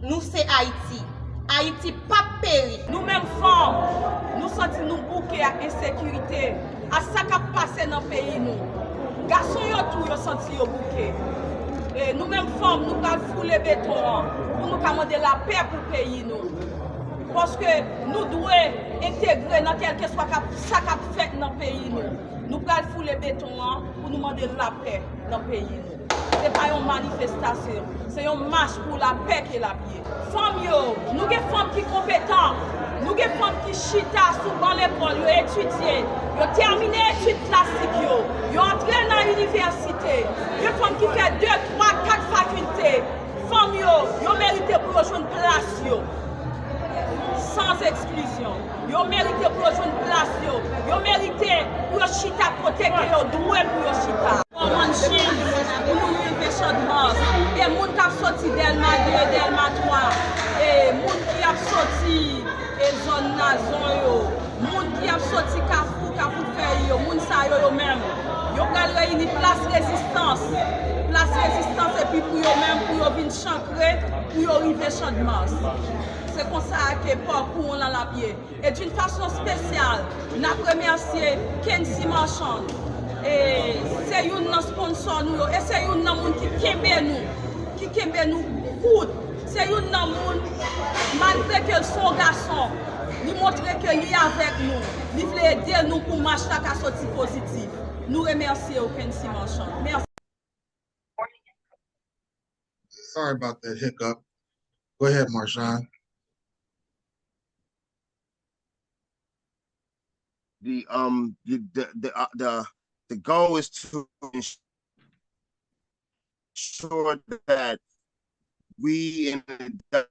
Nous c'est Haïti. Haïti pas péri. Nous-mêmes femmes, nous sentons nous bouquer à insécurité, à ça qui a passé dans le pays nous. Garçons yo tout yo senti yo bouquet. Et nous-mêmes femmes, nous allons fouler béton pour nous commander la paix pour le pays nous. Parce que nous devons intégrer dans quelque soit ça qui a fait dans le pays nous. Nous allons fouler béton pour nous demander la paix dans le pays nous. Ce n'est pas une manifestation, c'est une marche pour la paix qui est la pied. Femmes, nous avons des femmes qui sont compétentes, nous avons des femmes qui chita souvent l'école, ils étudient, ils ont terminé les études classiques, ils ont entré dans l'université, des femmes qui font 2, 3, 4 facultés. Femmes, ils ont mérité pour rejoindre une place, sans exclusion. Ils ont mérité pour rejoindre une place, ils ont mérité pour chita côté que ils ont doué pour chita. Et les gens qui sont sortis d'Elma 2, d'Elma 3, et les gens qui sont sortis de zone Nazon, les gens qui sont sortis Kafou, Kafou Ferry, les gens qui sont eux-mêmes. Ils ont réuni place résistance. Place résistance et puis pour eux-mêmes, pour venir chancrer, pour arriver au champ de Mars. C'est comme ça que parcours on l'a pied. Et d'une façon spéciale, nous remercions KWESI Marchand. Et c'est un sponsor nous, et c'est un monde qui kembe nous good. C'est un monde, malgré que son garçon, nous montre qu'il est avec nous, il veut aider nous pour marcher à sortir positif. Nous remercions KWESI Marchand. Merci. Sorry about that hiccup. Go ahead, Marshawn. The goal is to ensure that we in the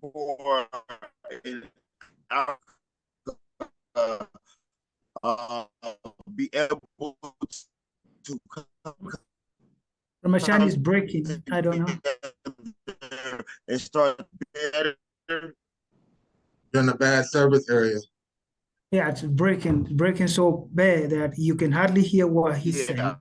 diaspora be able to Ramachan is breaking. I don't know. And start better. You're in a bad service area. Yeah, it's breaking so bad that you can hardly hear what he's saying. Can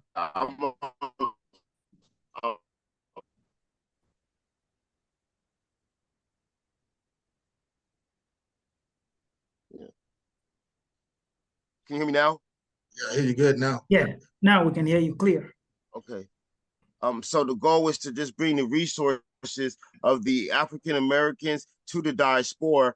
you hear me now? Yeah, I hear you good now. Yeah, now we can hear you clear. Okay. So the goal is to just bring the resources of the African Americans to the diaspora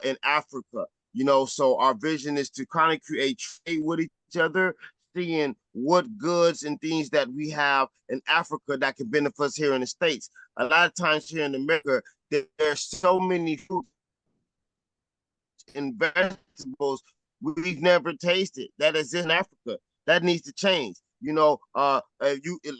in Africa. You know, so our vision is to kind of create trade with each other, seeing what goods and things that we have in Africa that can benefit us here in the States. A lot of times here in America, there's so many fruits and vegetables we've never tasted that is in Africa. That needs to change. You know,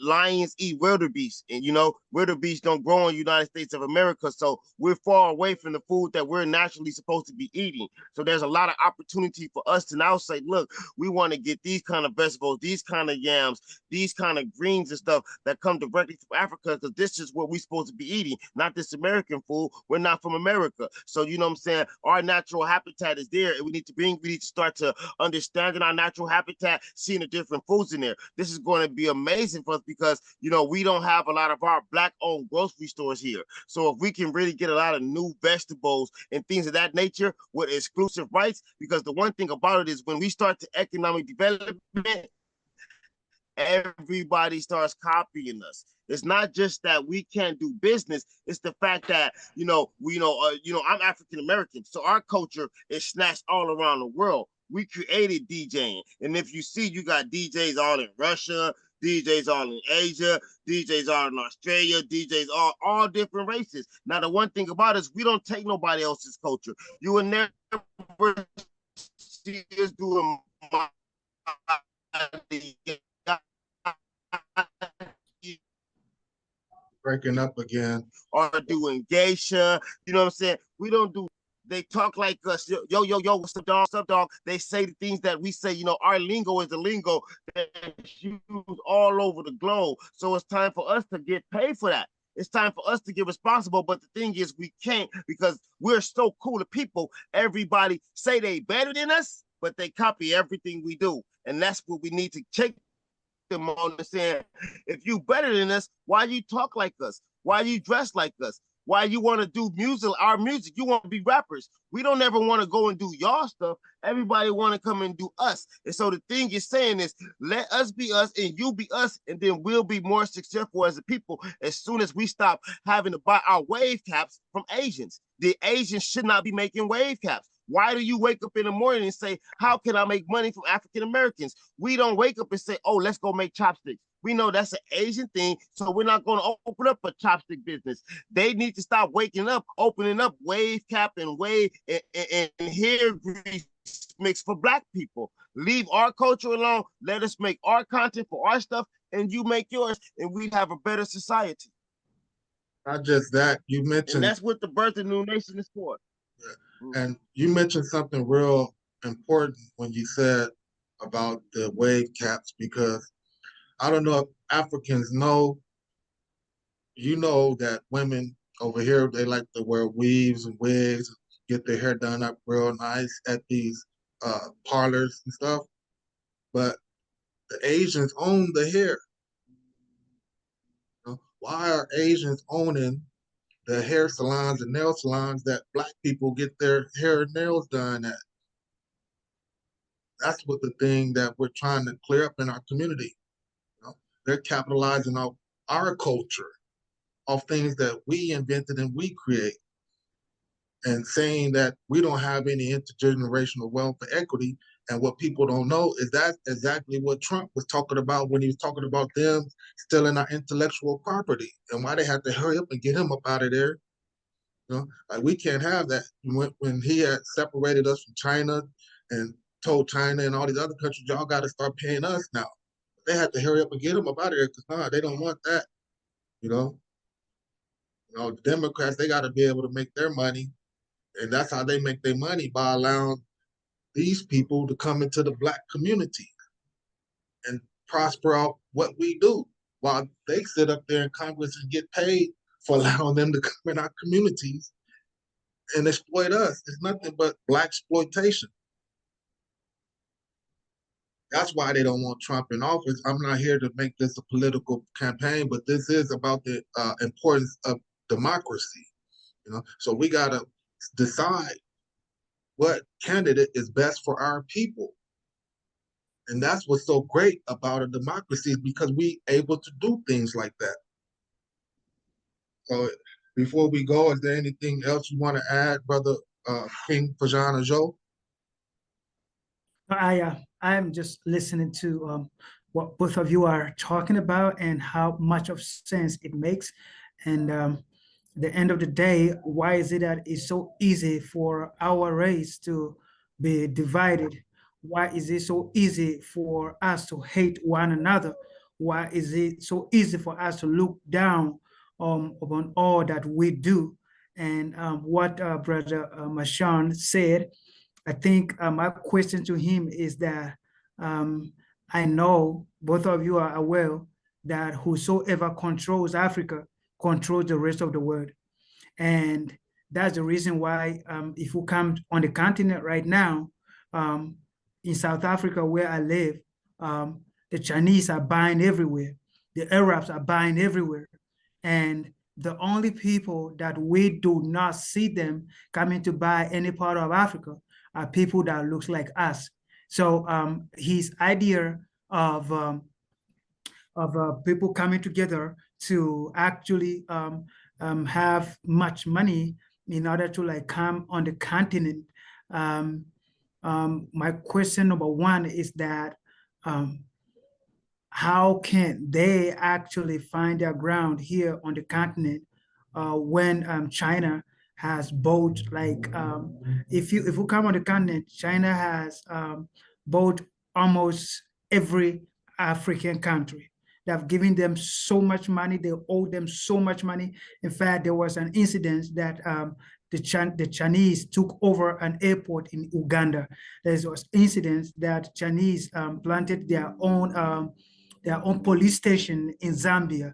lions eat wildebeest, and you know, wildebeest don't grow in the United States of America, so we're far away from the food that we're naturally supposed to be eating. So there's a lot of opportunity for us to now say, look, we want to get these kind of vegetables, these kind of yams, these kind of greens and stuff that come directly from Africa, because this is what we're supposed to be eating, not this American food. We're not from America. So, you know what I'm saying? Our natural habitat is there, and we need to start to understanding our natural habitat, seeing the different foods in there. This is going to be amazing for us because, you know, we don't have a lot of our Black-owned grocery stores here. So if we can really get a lot of new vegetables and things of that nature with exclusive rights, because the one thing about it is when we start to economic development, everybody starts copying us. It's not just that we can't do business. It's the fact that, I'm African American, so our culture is snatched all around the world. We created DJing. And if you see, you got DJs all in Russia, DJs all in Asia, DJs all in Australia, DJs all different races. Now, the one thing about it is we don't take nobody else's culture. You will never see us doing Breaking up again. Or doing geisha. You know what I'm saying? We don't do. They talk like us. Yo, what's up, dog? What's up, dog? They say the things that we say. You know, our lingo is the lingo that's used all over the globe. So it's time for us to get paid for that. It's time for us to get responsible. But the thing is, we can't because we're so cool to people. Everybody say they better than us, but they copy everything we do. And that's what we need to check them on and saying, if you better than us, why you talk like us? Why you dress like us? Why you want to do music, our music? You want to be rappers. We don't ever want to go and do y'all stuff. Everybody want to come and do us. And so the thing you're saying is, let us be us and you be us, and then we'll be more successful as a people as soon as we stop having to buy our wave caps from Asians. The Asians should not be making wave caps. Why do you wake up in the morning and say, how can I make money from African Americans? We don't wake up and say, oh, let's go make chopsticks. We know that's an Asian thing, so we're not going to open up a chopstick business. They need to stop waking up, opening up wave cap and wave and hair grease mix for Black people. Leave our culture alone. Let us make our content for our stuff, and you make yours, and we have a better society. Not just that, you mentioned. And that's what the Birth of New Nation is for. Yeah. And you mentioned something real important when you said about the wave caps, because I don't know if Africans know, you know that women over here, they like to wear weaves and wigs, get their hair done up real nice at these parlors and stuff. But the Asians own the hair. You know, why are Asians owning the hair salons and nail salons that Black people get their hair and nails done at? That's what the thing that we're trying to clear up in our community. They're capitalizing off our culture, of things that we invented and we create, and saying that we don't have any intergenerational wealth or equity. And what people don't know is that exactly what Trump was talking about when he was talking about them stealing our intellectual property, and why they had to hurry up and get him up out of there. You know, like, we can't have that. When he had separated us from China and told China and all these other countries, y'all got to start paying us now. They had to hurry up and get him up out of there because they don't want that. You know, the Democrats, they got to be able to make their money, and that's how they make their money, by allowing these people to come into the Black community and prosper out what we do, while they sit up there in Congress and get paid for allowing them to come in our communities and exploit us. It's nothing but Black exploitation. That's why they don't want Trump in office. I'm not here to make this a political campaign, but this is about the importance of democracy. You know, so we gotta decide what candidate is best for our people, and that's what's so great about a democracy, is because we able to do things like that. So before we go, is there anything else you want to add, Brother King Fajan or Joe? I am just listening to what both of you are talking about and how much of sense it makes. And the end of the day, why is it that it's so easy for our race to be divided? Why is it so easy for us to hate one another? Why is it so easy for us to look down upon all that we do? And what Brother Mashan said, I think my question to him is that I know both of you are aware that whosoever controls Africa controls the rest of the world. And that's the reason why if we come on the continent right now, in South Africa where I live, the Chinese are buying everywhere. The Arabs are buying everywhere. And the only people that we do not see them coming to buy any part of Africa are people that looks like us. So his idea of people coming together to actually have much money in order to like come on the continent my question number one is that how can they actually find their ground here on the continent when China has bought, like, if you come on the continent, China has bought almost every African country. They've given them so much money. They owe them so much money. In fact, there was an incident that the Chinese took over an airport in Uganda. There was incidents that Chinese planted their own police station in Zambia.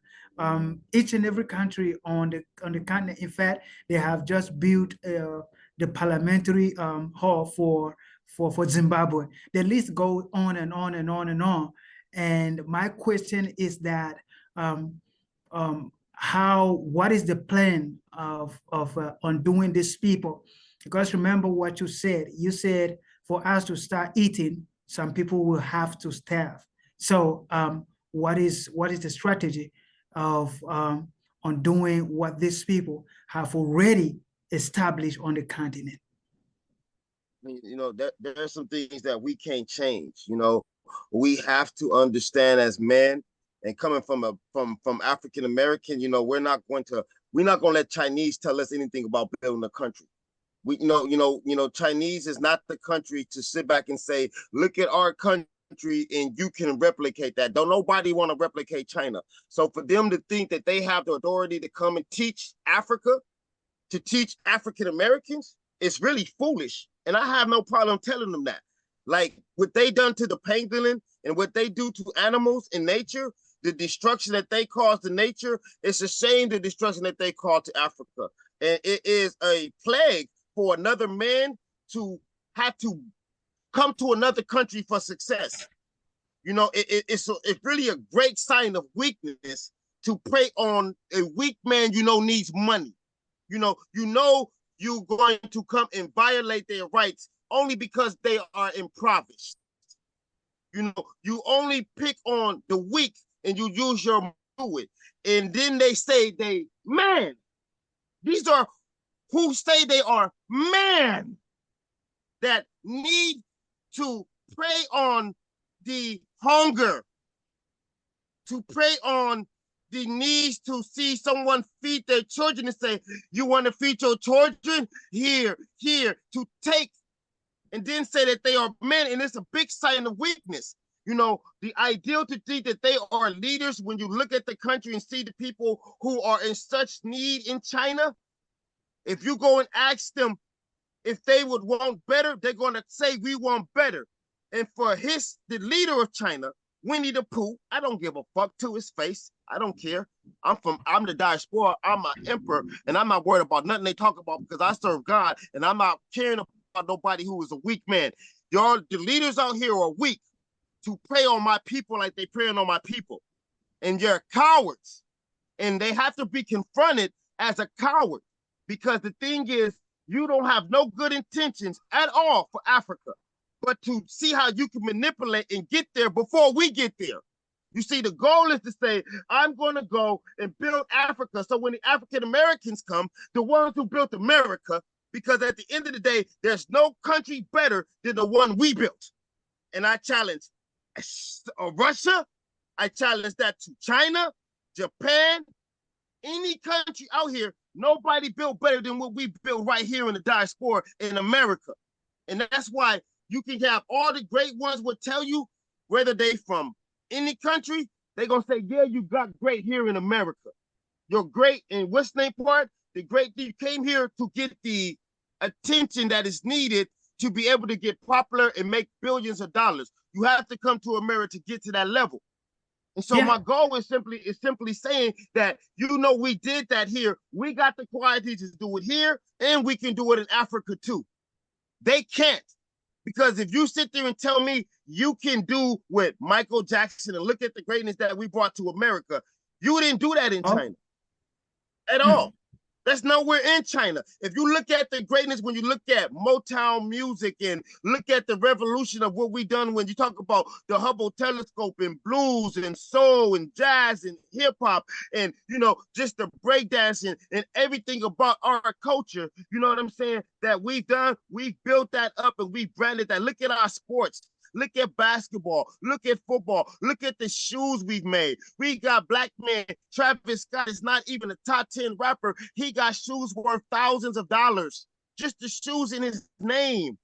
Each and every country on the continent. In fact, they have just built the parliamentary hall for Zimbabwe. The list goes on and on and on and on. And my question is that what is the plan of undoing these people? Because remember what you said. You said for us to start eating, some people will have to starve. So what is the strategy of undoing what these people have already established on the continent? You know, there are some things that we can't change. You know, we have to understand as men, and coming from African American, you know, we're not going to let Chinese tell us anything about building a country. We Chinese is not the country to sit back and say, look at our country and you can replicate that. Don't nobody want to replicate China. So for them to think that they have the authority to come and teach Africa, to teach African Americans, it's really foolish. And I have no problem telling them that. Like what they done to the pangolin and what they do to animals in nature, the destruction that they cause to nature, it's a shame the destruction that they cause to Africa. And it is a plague for another man to have to come to another country for success. You know, it's really a great sign of weakness to prey on a weak man you know needs money. You know you're going to come and violate their rights only because they are impoverished. You know, you only pick on the weak and you use your fluid. And then they say man. These are who say they are man that need to prey on the hunger, to prey on the needs to see someone feed their children and say, you want to feed your children? Here, to take, and then say that they are men, and it's a big sign of weakness. You know, the ideal to think that they are leaders when you look at the country and see the people who are in such need in China, if you go and ask them if they would want better, they're going to say we want better. And for the leader of China, Winnie the Pooh, I don't give a fuck to his face. I don't care. I'm the diaspora. I'm an emperor, and I'm not worried about nothing they talk about because I serve God, and I'm not caring about nobody who is a weak man. The leaders out here are weak to prey on my people like they preying on my people. And you're cowards. And they have to be confronted as a coward. Because the thing is, you don't have no good intentions at all for Africa, but to see how you can manipulate and get there before we get there. You see, the goal is to say, I'm going to go and build Africa. So when the African Americans come, the ones who built America, because at the end of the day, there's no country better than the one we built. And I challenge Russia. I challenge that to China, Japan, any country out here. Nobody built better than what we built right here in the diaspora in America. And that's why you can have all the great ones will tell you, whether they from any country, they're going to say, yeah, you got great here in America. You're great in West Name part. The great you came here to get the attention that is needed to be able to get popular and make billions of dollars. You have to come to America to get to that level. And so my goal is simply saying that, you know, we did that here. We got the quality to do it here, and we can do it in Africa too. They can't. Because if you sit there and tell me you can do what Michael Jackson and look at the greatness that we brought to America, you didn't do that in China at all. That's nowhere in China. If you look at the greatness, when you look at Motown music and look at the revolution of what we done, when you talk about the Hubble telescope and blues and soul and jazz and hip hop and, you know, just the breakdancing and everything about our culture, you know what I'm saying, that we've done, we've built that up and we branded that. Look at our sports. Look at basketball. Look at football. Look at the shoes we've made. We got black man, Travis Scott is not even a top 10 rapper. He got shoes worth thousands of dollars. Just the shoes in his name.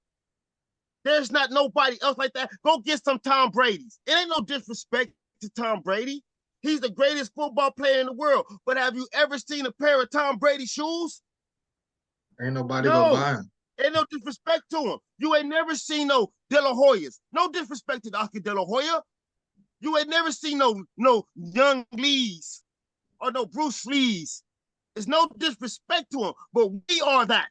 There's not nobody else like that. Go get some Tom Brady's. It ain't no disrespect to Tom Brady. He's the greatest football player in the world. But have you ever seen a pair of Tom Brady shoes? Ain't nobody gonna buy them. Ain't no disrespect to him. You ain't never seen no De La Hoyas. No disrespect to Oscar De La Hoya. You ain't never seen no Young Lees or no Bruce Lees. There's no disrespect to him, but we are that.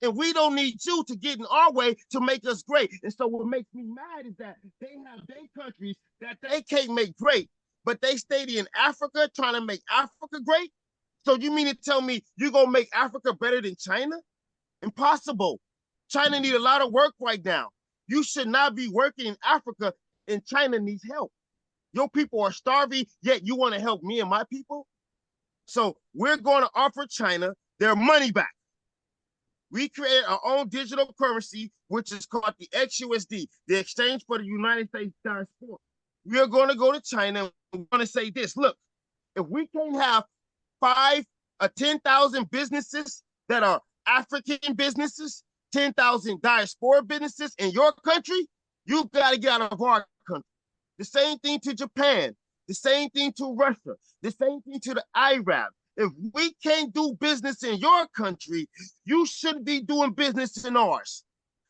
And we don't need you to get in our way to make us great. And so what makes me mad is that they have their countries that they can't make great, but they stayed in Africa trying to make Africa great. So you mean to tell me you're going to make Africa better than China? Impossible. China needs a lot of work right now. You should not be working in Africa and China needs help. Your people are starving, yet you want to help me and my people? So we're going to offer China their money back. We created our own digital currency, which is called the XUSD, the Exchange for the United States Diaspora. We are going to go to China and we're going to say this, look, if we can't have 5 or 10,000 businesses that are African businesses, 10,000 diaspora businesses in your country, you've got to get out of our country. The same thing to Japan, the same thing to Russia, the same thing to the Arab. If we can't do business in your country, you shouldn't be doing business in ours.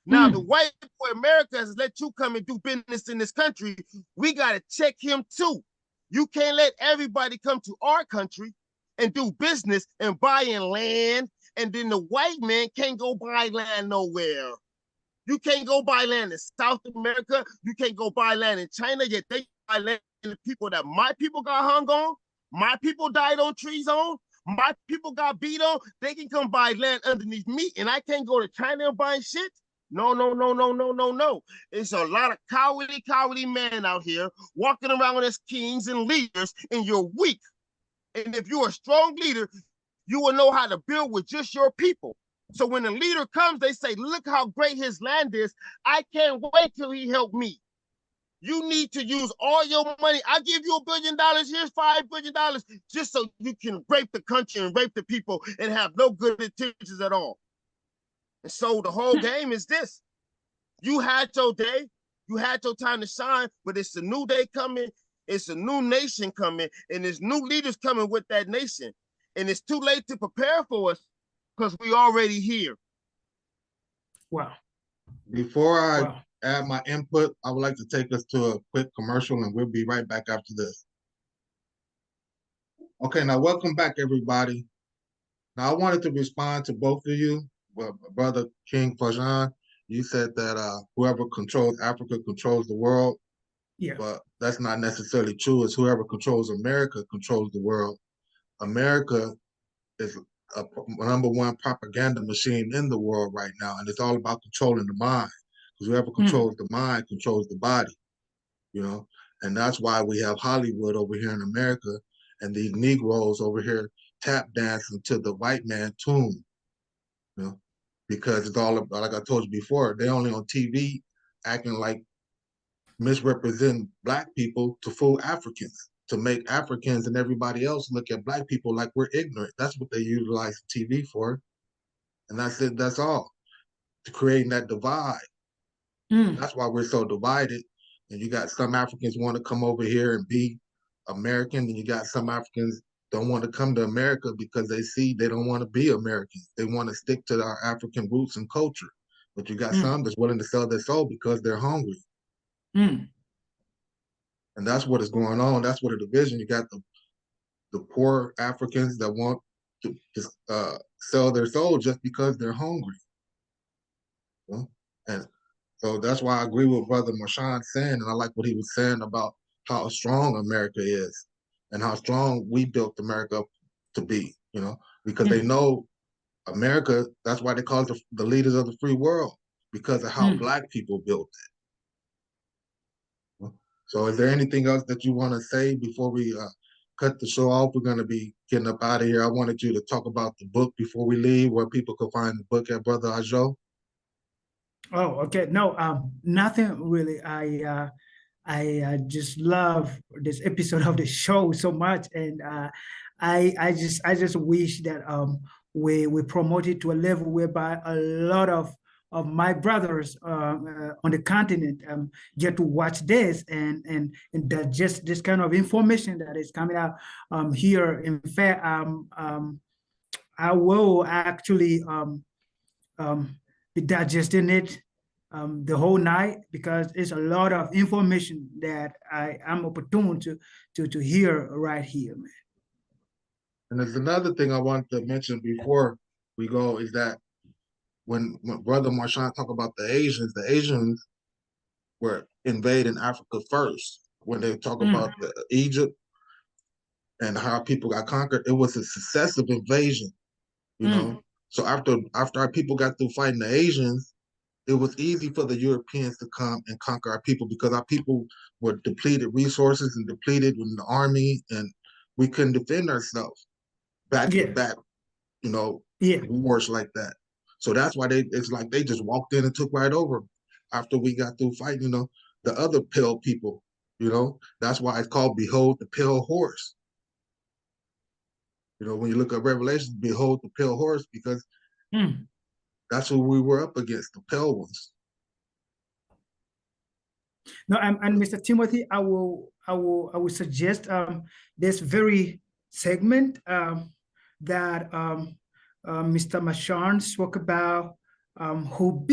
Now, the white boy America has let you come and do business in this country. We got to check him too. You can't let everybody come to our country and do business and buying land, and then the white man can't go buy land nowhere. You can't go buy land in South America. You can't go buy land in China, yet they buy land in the people that my people got hung on, my people died on trees on, my people got beat on. They can come buy land underneath me, and I can't go to China and buy shit. No, no, no, no, no, no, no. It's a lot of cowardly men out here walking around as kings and leaders, and you're weak. And if you're a strong leader, you will know how to build with just your people. So when the leader comes, they say, look how great his land is. I can't wait till he helped me. You need to use all your money. I give you $1 billion. Here's $5 billion just so you can rape the country and rape the people and have no good intentions at all. And so the whole game is this. You had your day. You had your time to shine, but it's a new day coming. It's a new nation coming, and there's new leaders coming with that nation. And it's too late to prepare for us because we already here. Wow. Before I add my input, I would like to take us to a quick commercial, and we'll be right back after this. Okay, now welcome back, everybody. Now I wanted to respond to both of you. Well, Brother King Fajan, you said that whoever controls Africa controls the world. Yeah. But that's not necessarily true. It's whoever controls America controls the world. America is a #1 propaganda machine in the world right now, and it's all about controlling the mind. Because whoever controls the mind controls the body, you know. And that's why we have Hollywood over here in America, and these Negroes over here tap dancing to the white man tune, you know, because it's all about, like I told you before, they only on TV acting like misrepresent black people to fool Africans, to make Africans and everybody else look at black people like we're ignorant. That's what they utilize TV for. And that's it, that's all. To creating that divide. That's why we're so divided. And you got some Africans want to come over here and be American, and you got some Africans don't want to come to America because they see they don't want to be Americans. They want to stick to our African roots and culture. But you got some that's willing to sell their soul because they're hungry. And that's what is going on. That's what a division. You got the poor Africans that want to just sell their soul just because they're hungry. You know? And so that's why I agree with Brother Marshawn saying, and I like what he was saying about how strong America is and how strong we built America up to be, you know, because they know America, that's why they call it the leaders of the free world, because of how Black people built it. So is there anything else that you want to say before we cut the show off? We're going to be getting up out of here. I wanted you to talk about the book before we leave, where people could find the book at, Brother Ajo. Oh, okay. No, nothing really. I just love this episode of the show so much, and I just wish that we promote it to a level whereby a lot of my brothers on the continent get to watch this and digest this kind of information that is coming out here. In fact, I will actually be digesting it the whole night, because it's a lot of information that I am opportune to hear right here, man. And there's another thing I want to mention before we go, is that when Brother Marshawn talk about the Asians were invading Africa first. When they talk about Egypt and how people got conquered, it was a successive invasion, you know. So after our people got through fighting the Asians, it was easy for the Europeans to come and conquer our people, because our people were depleted resources and depleted in the army, and we couldn't defend ourselves back to back, you know, wars like that. So that's why it's like they just walked in and took right over after we got through fighting, you know, the other pale people, you know. That's why it's called Behold the Pale Horse. You know, when you look at Revelation, behold the pale horse, because that's who we were up against, the pale ones. No, and Mr. Timothy, I will suggest this very segment that Mr. Marshawn spoke about, who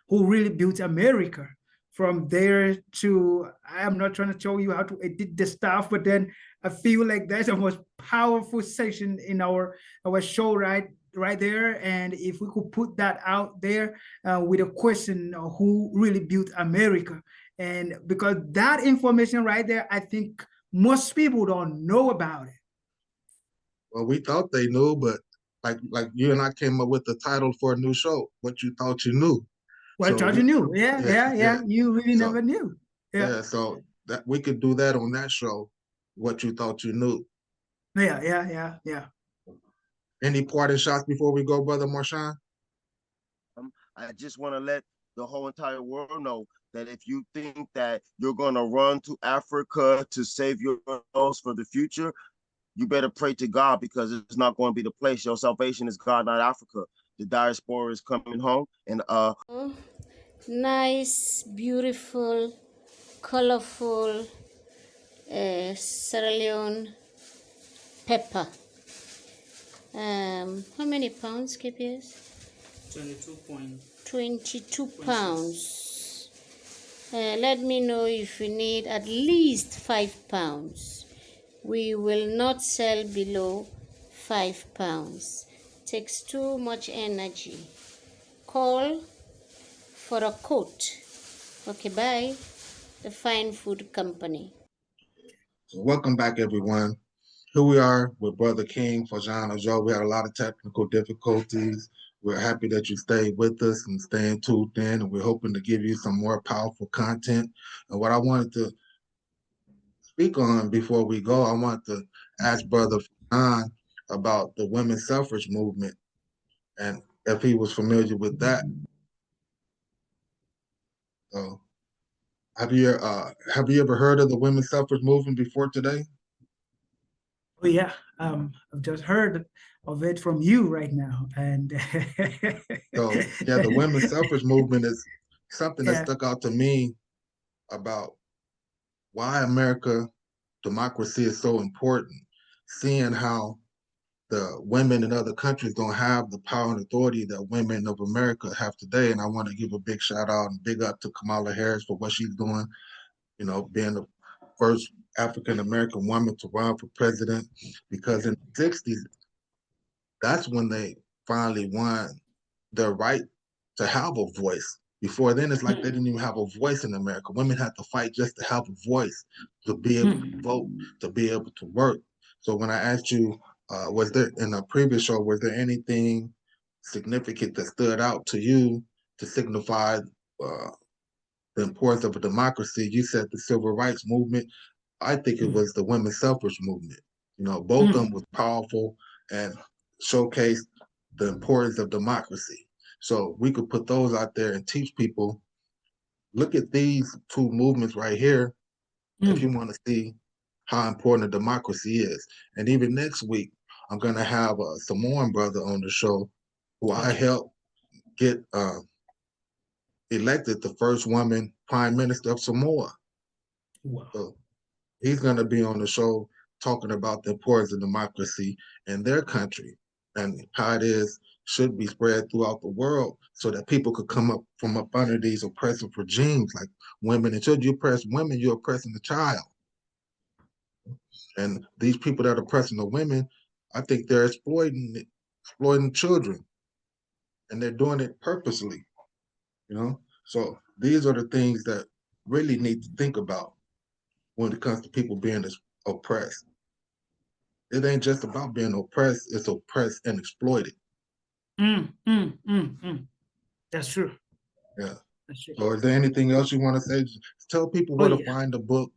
really built America. From there to, I am not trying to show you how to edit the stuff, but then I feel like that's the most powerful section in our show right there. And if we could put that out there with a question, who really built America? And because that information right there, I think most people don't know about it. Well, we thought they knew, but like you and I came up with the title for a new show, What You Thought You Knew. What you knew, yeah. You really never knew. Yeah, so that we could do that on that show, What You Thought You Knew. Yeah. Any parting shots before we go, Brother Marshawn? I just want to let the whole entire world know that if you think that you're going to run to Africa to save your souls for the future, you better pray to God, because it's not going to be the place. Your salvation is God, not Africa. The diaspora is coming home, and nice, beautiful, colorful Sierra Leone pepper. How many pounds, KPS? 22 pounds. Let me know if you need at least 5 pounds. We will not sell below 5 pounds. Takes too much energy. Call for a quote. Okay, bye. The Fine Food Company. So welcome back, everyone. Here we are with Brother King, Fajan Joe. We had a lot of technical difficulties. We're happy that you stayed with us and staying tuned in, and we're hoping to give you some more powerful content. And what I wanted to speak on before we go, I want to ask Brother Fajan about the women's suffrage movement and if he was familiar with that. So, have you ever heard of the women's suffrage movement before today? Oh yeah, I've just heard of it from you right now, and so yeah, the women's suffrage movement is something that stuck out to me about why America democracy is so important. Seeing how the women in other countries don't have the power and authority that women of America have today. And I want to give a big shout out and big up to Kamala Harris for what she's doing, you know, being the first African-American woman to run for president, because in the 60s, that's when they finally won their right to have a voice. Before then, it's like they didn't even have a voice in America. Women had to fight just to have a voice, to be able to vote, to be able to work. So when I asked you, was there in a previous show, was there anything significant that stood out to you to signify the importance of a democracy? You said the civil rights movement. I think it was the women's suffrage movement. You know, both of them was powerful and showcased the importance of democracy. So we could put those out there and teach people, look at these two movements right here if you want to see how important a democracy is. And even next week, I'm going to have a Samoan brother on the show who I helped get elected the first woman prime minister of Samoa. Wow. So he's going to be on the show talking about the importance of democracy in their country and how it should be spread throughout the world so that people could come up from up under these oppressive regimes like women. Until you oppress women, you're oppressing the child. And these people that are oppressing the women, I think they're exploiting children, and they're doing it purposely, you know? So these are the things that really need to think about when it comes to people being oppressed. It ain't just about being oppressed, it's oppressed and exploited. That's true. Yeah. That's true. So is there anything else you want to say? Just tell people where to find the book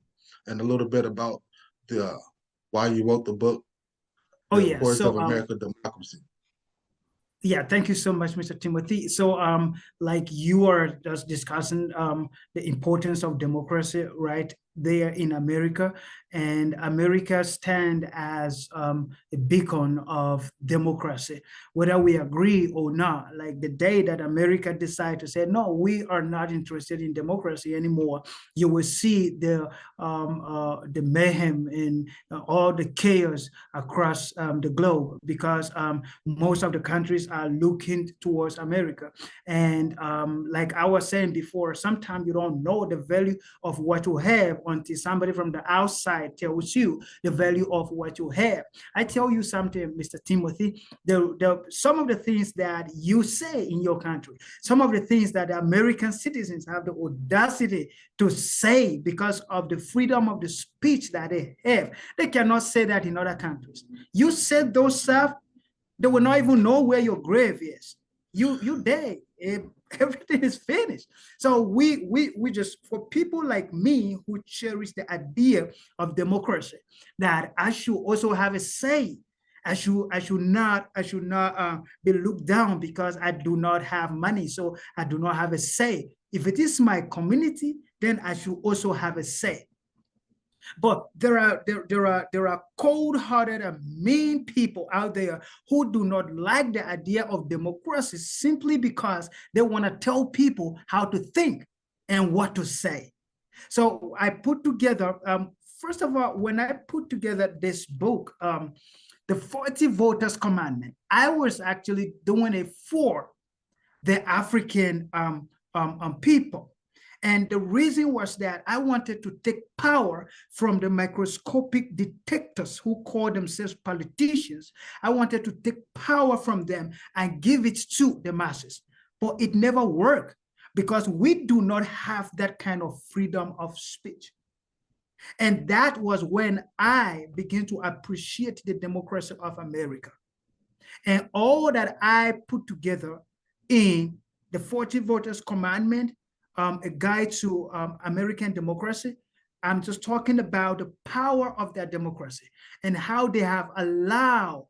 and a little bit about the why you wrote the book, The Importance of American Democracy. Yeah, thank you so much, Mr. Timothy. So like you are just discussing the importance of democracy right there in America, and America stand as a beacon of democracy, whether we agree or not. Like the day that America decide to say, no, we are not interested in democracy anymore, you will see the mayhem and all the chaos across the globe, because most of the countries are looking towards America. And like I was saying before, sometimes you don't know the value of what you have until somebody from the outside tells you the value of what you have. I tell you something, Mr. Timothy, some of the things that you say in your country, some of the things that the American citizens have the audacity to say because of the freedom of the speech that they have, they cannot say that in other countries. You said those stuff, they will not even know where your grave is. You dead. Everything is finished. So we just, for people like me who cherish the idea of democracy, that I should also have a say. I should not be looked down because I do not have money, so I do not have a say. If it is my community, then I should also have a say. But there are cold-hearted and mean people out there who do not like the idea of democracy simply because they want to tell people how to think and what to say. So I put together, first of all, when I put together this book, the 40 Voters Commandment, I was actually doing it for the African people. And the reason was that I wanted to take power from the microscopic detectors who call themselves politicians. I wanted to take power from them and give it to the masses. But it never worked because we do not have that kind of freedom of speech. And that was when I began to appreciate the democracy of America. And all that I put together in the 40 Voters Commandment, a guide to American democracy. I'm just talking about the power of that democracy and how they have allowed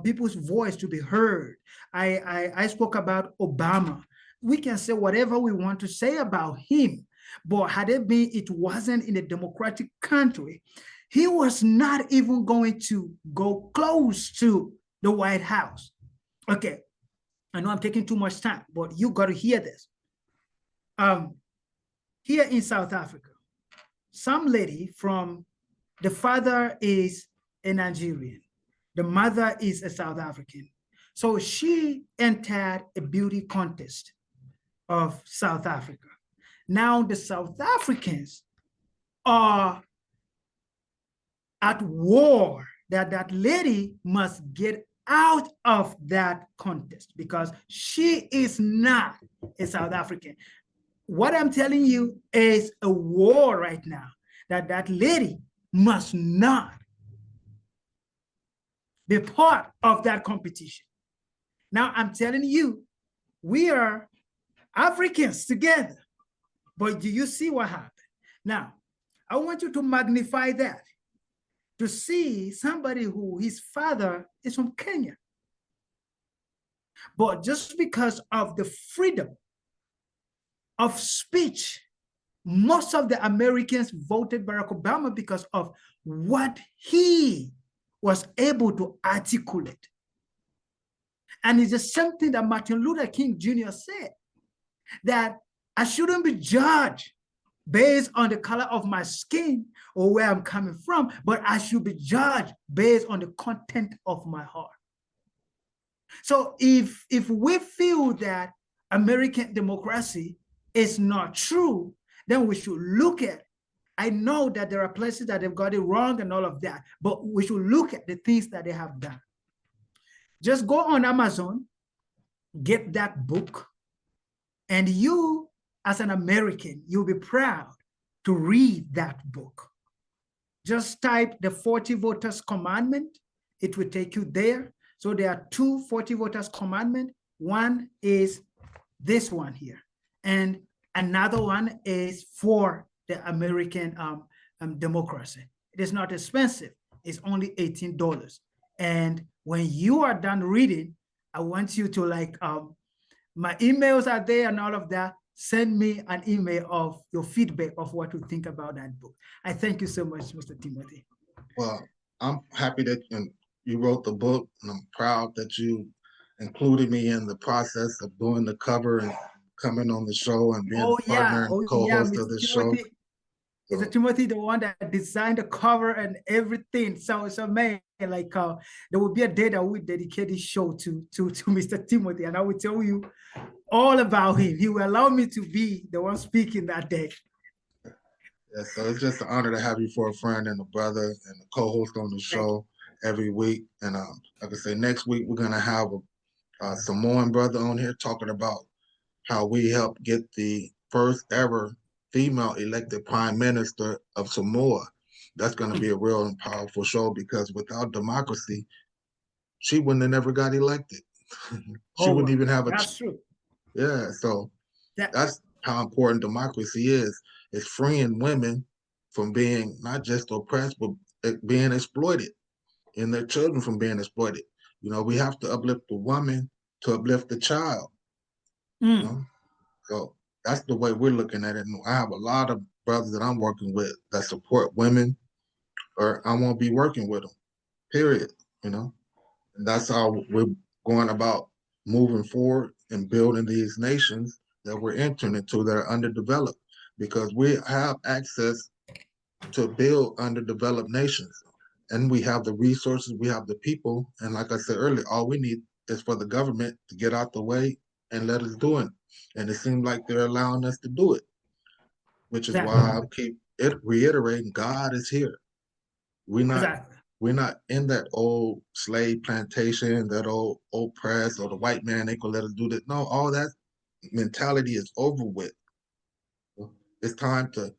people's voice to be heard. I spoke about Obama. We can say whatever we want to say about him, but had it been it wasn't in a democratic country, he was not even going to go close to the White House. Okay, I know I'm taking too much time, but you got to hear this. Here in South Africa, some lady from, the father is a Nigerian, the mother is a South African. So she entered a beauty contest of South Africa. Now the South Africans are at war that that lady must get out of that contest because she is not a South African. What I'm telling you is a war right now, that that lady must not be part of that competition. Now I'm telling you, we are Africans together. But do you see what happened? Now, I want you to magnify that, to see somebody who his father is from Kenya. But just because of the freedom of speech, most of the Americans voted Barack Obama because of what he was able to articulate. And it's the same thing that Martin Luther King Jr. said, that I shouldn't be judged based on the color of my skin or where I'm coming from, but I should be judged based on the content of my heart. So if we feel that American democracy is not true, then we should look at, I know that there are places that they've got it wrong and all of that, but we should look at the things that they have done. Just go on Amazon, get that book, and you, as an American, you'll be proud to read that book. Just type the 40 Voters Commandment. It will take you there. So there are two 40 Voters Commandment. One is this one here, and another one is for the American democracy. It is not expensive. It's only $18. And when you are done reading, I want you to my emails are there and all of that. Send me an email of your feedback of what you think about that book. I thank you so much, Mr. Timothy. Well, I'm happy that you wrote the book, and I'm proud that you included me in the process of doing the cover and coming on the show and being a partner and co-host of the show. Mr. Timothy, the one that designed the cover and everything. So it's amazing. Like there will be a day that we dedicate this show to Mr. Timothy, and I will tell you all about him. He will allow me to be the one speaking that day. Yeah, so it's just an honor to have you for a friend and a brother and a co-host on the show every week. And like I say, next week we're gonna have a Samoan brother on here talking about how we helped get the first ever female elected prime minister of Samoa. That's going to be a real and powerful show, because without democracy, she wouldn't have never got elected. She wouldn't even have a. That's true. Yeah, so that's how important democracy is. It's freeing women from being not just oppressed, but being exploited, and their children from being exploited. You know, we have to uplift the woman to uplift the child. You know? So that's the way we're looking at it. And I have a lot of brothers that I'm working with that support women, or I won't be working with them, period, you know? And that's how we're going about moving forward and building these nations that we're entering into that are underdeveloped, because we have access to build underdeveloped nations. And we have the resources, we have the people. And like I said earlier, all we need is for the government to get out the way and let us do it. And it seems like they're allowing us to do it, which is why I keep reiterating, God is here. We're not in that old slave plantation, that old oppressed, or the white man ain't gonna let us do that. No, all that mentality is over with. It's time to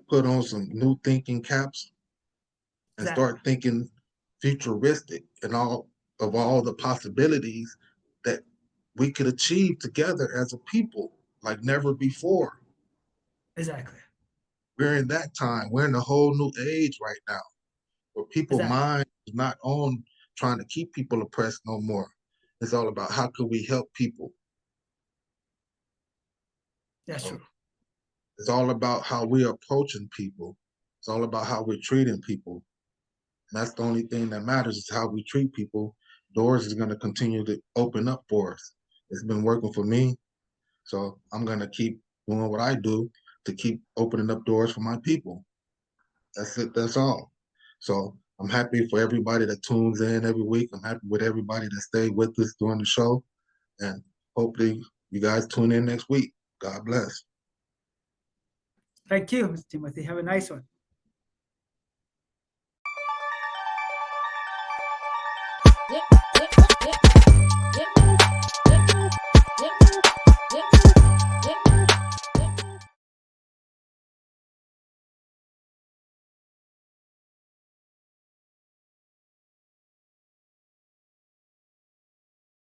put on some new thinking caps and start thinking futuristic and all the possibilities that we could achieve together as a people like never before. Exactly. We're in that time. We're in a whole new age right now, where people's mind is not on trying to keep people oppressed no more. It's all about how can we help people. That's true. It's all about how we're approaching people. It's all about how we're treating people. And that's the only thing that matters, is how we treat people. Doors is going to continue to open up for us. It's been working for me. So I'm going to keep doing what I do to keep opening up doors for my people. That's it. That's all. So I'm happy for everybody that tunes in every week. I'm happy with everybody that stayed with us during the show. And hopefully you guys tune in next week. God bless. Thank you, Mr. Timothy. Have a nice one.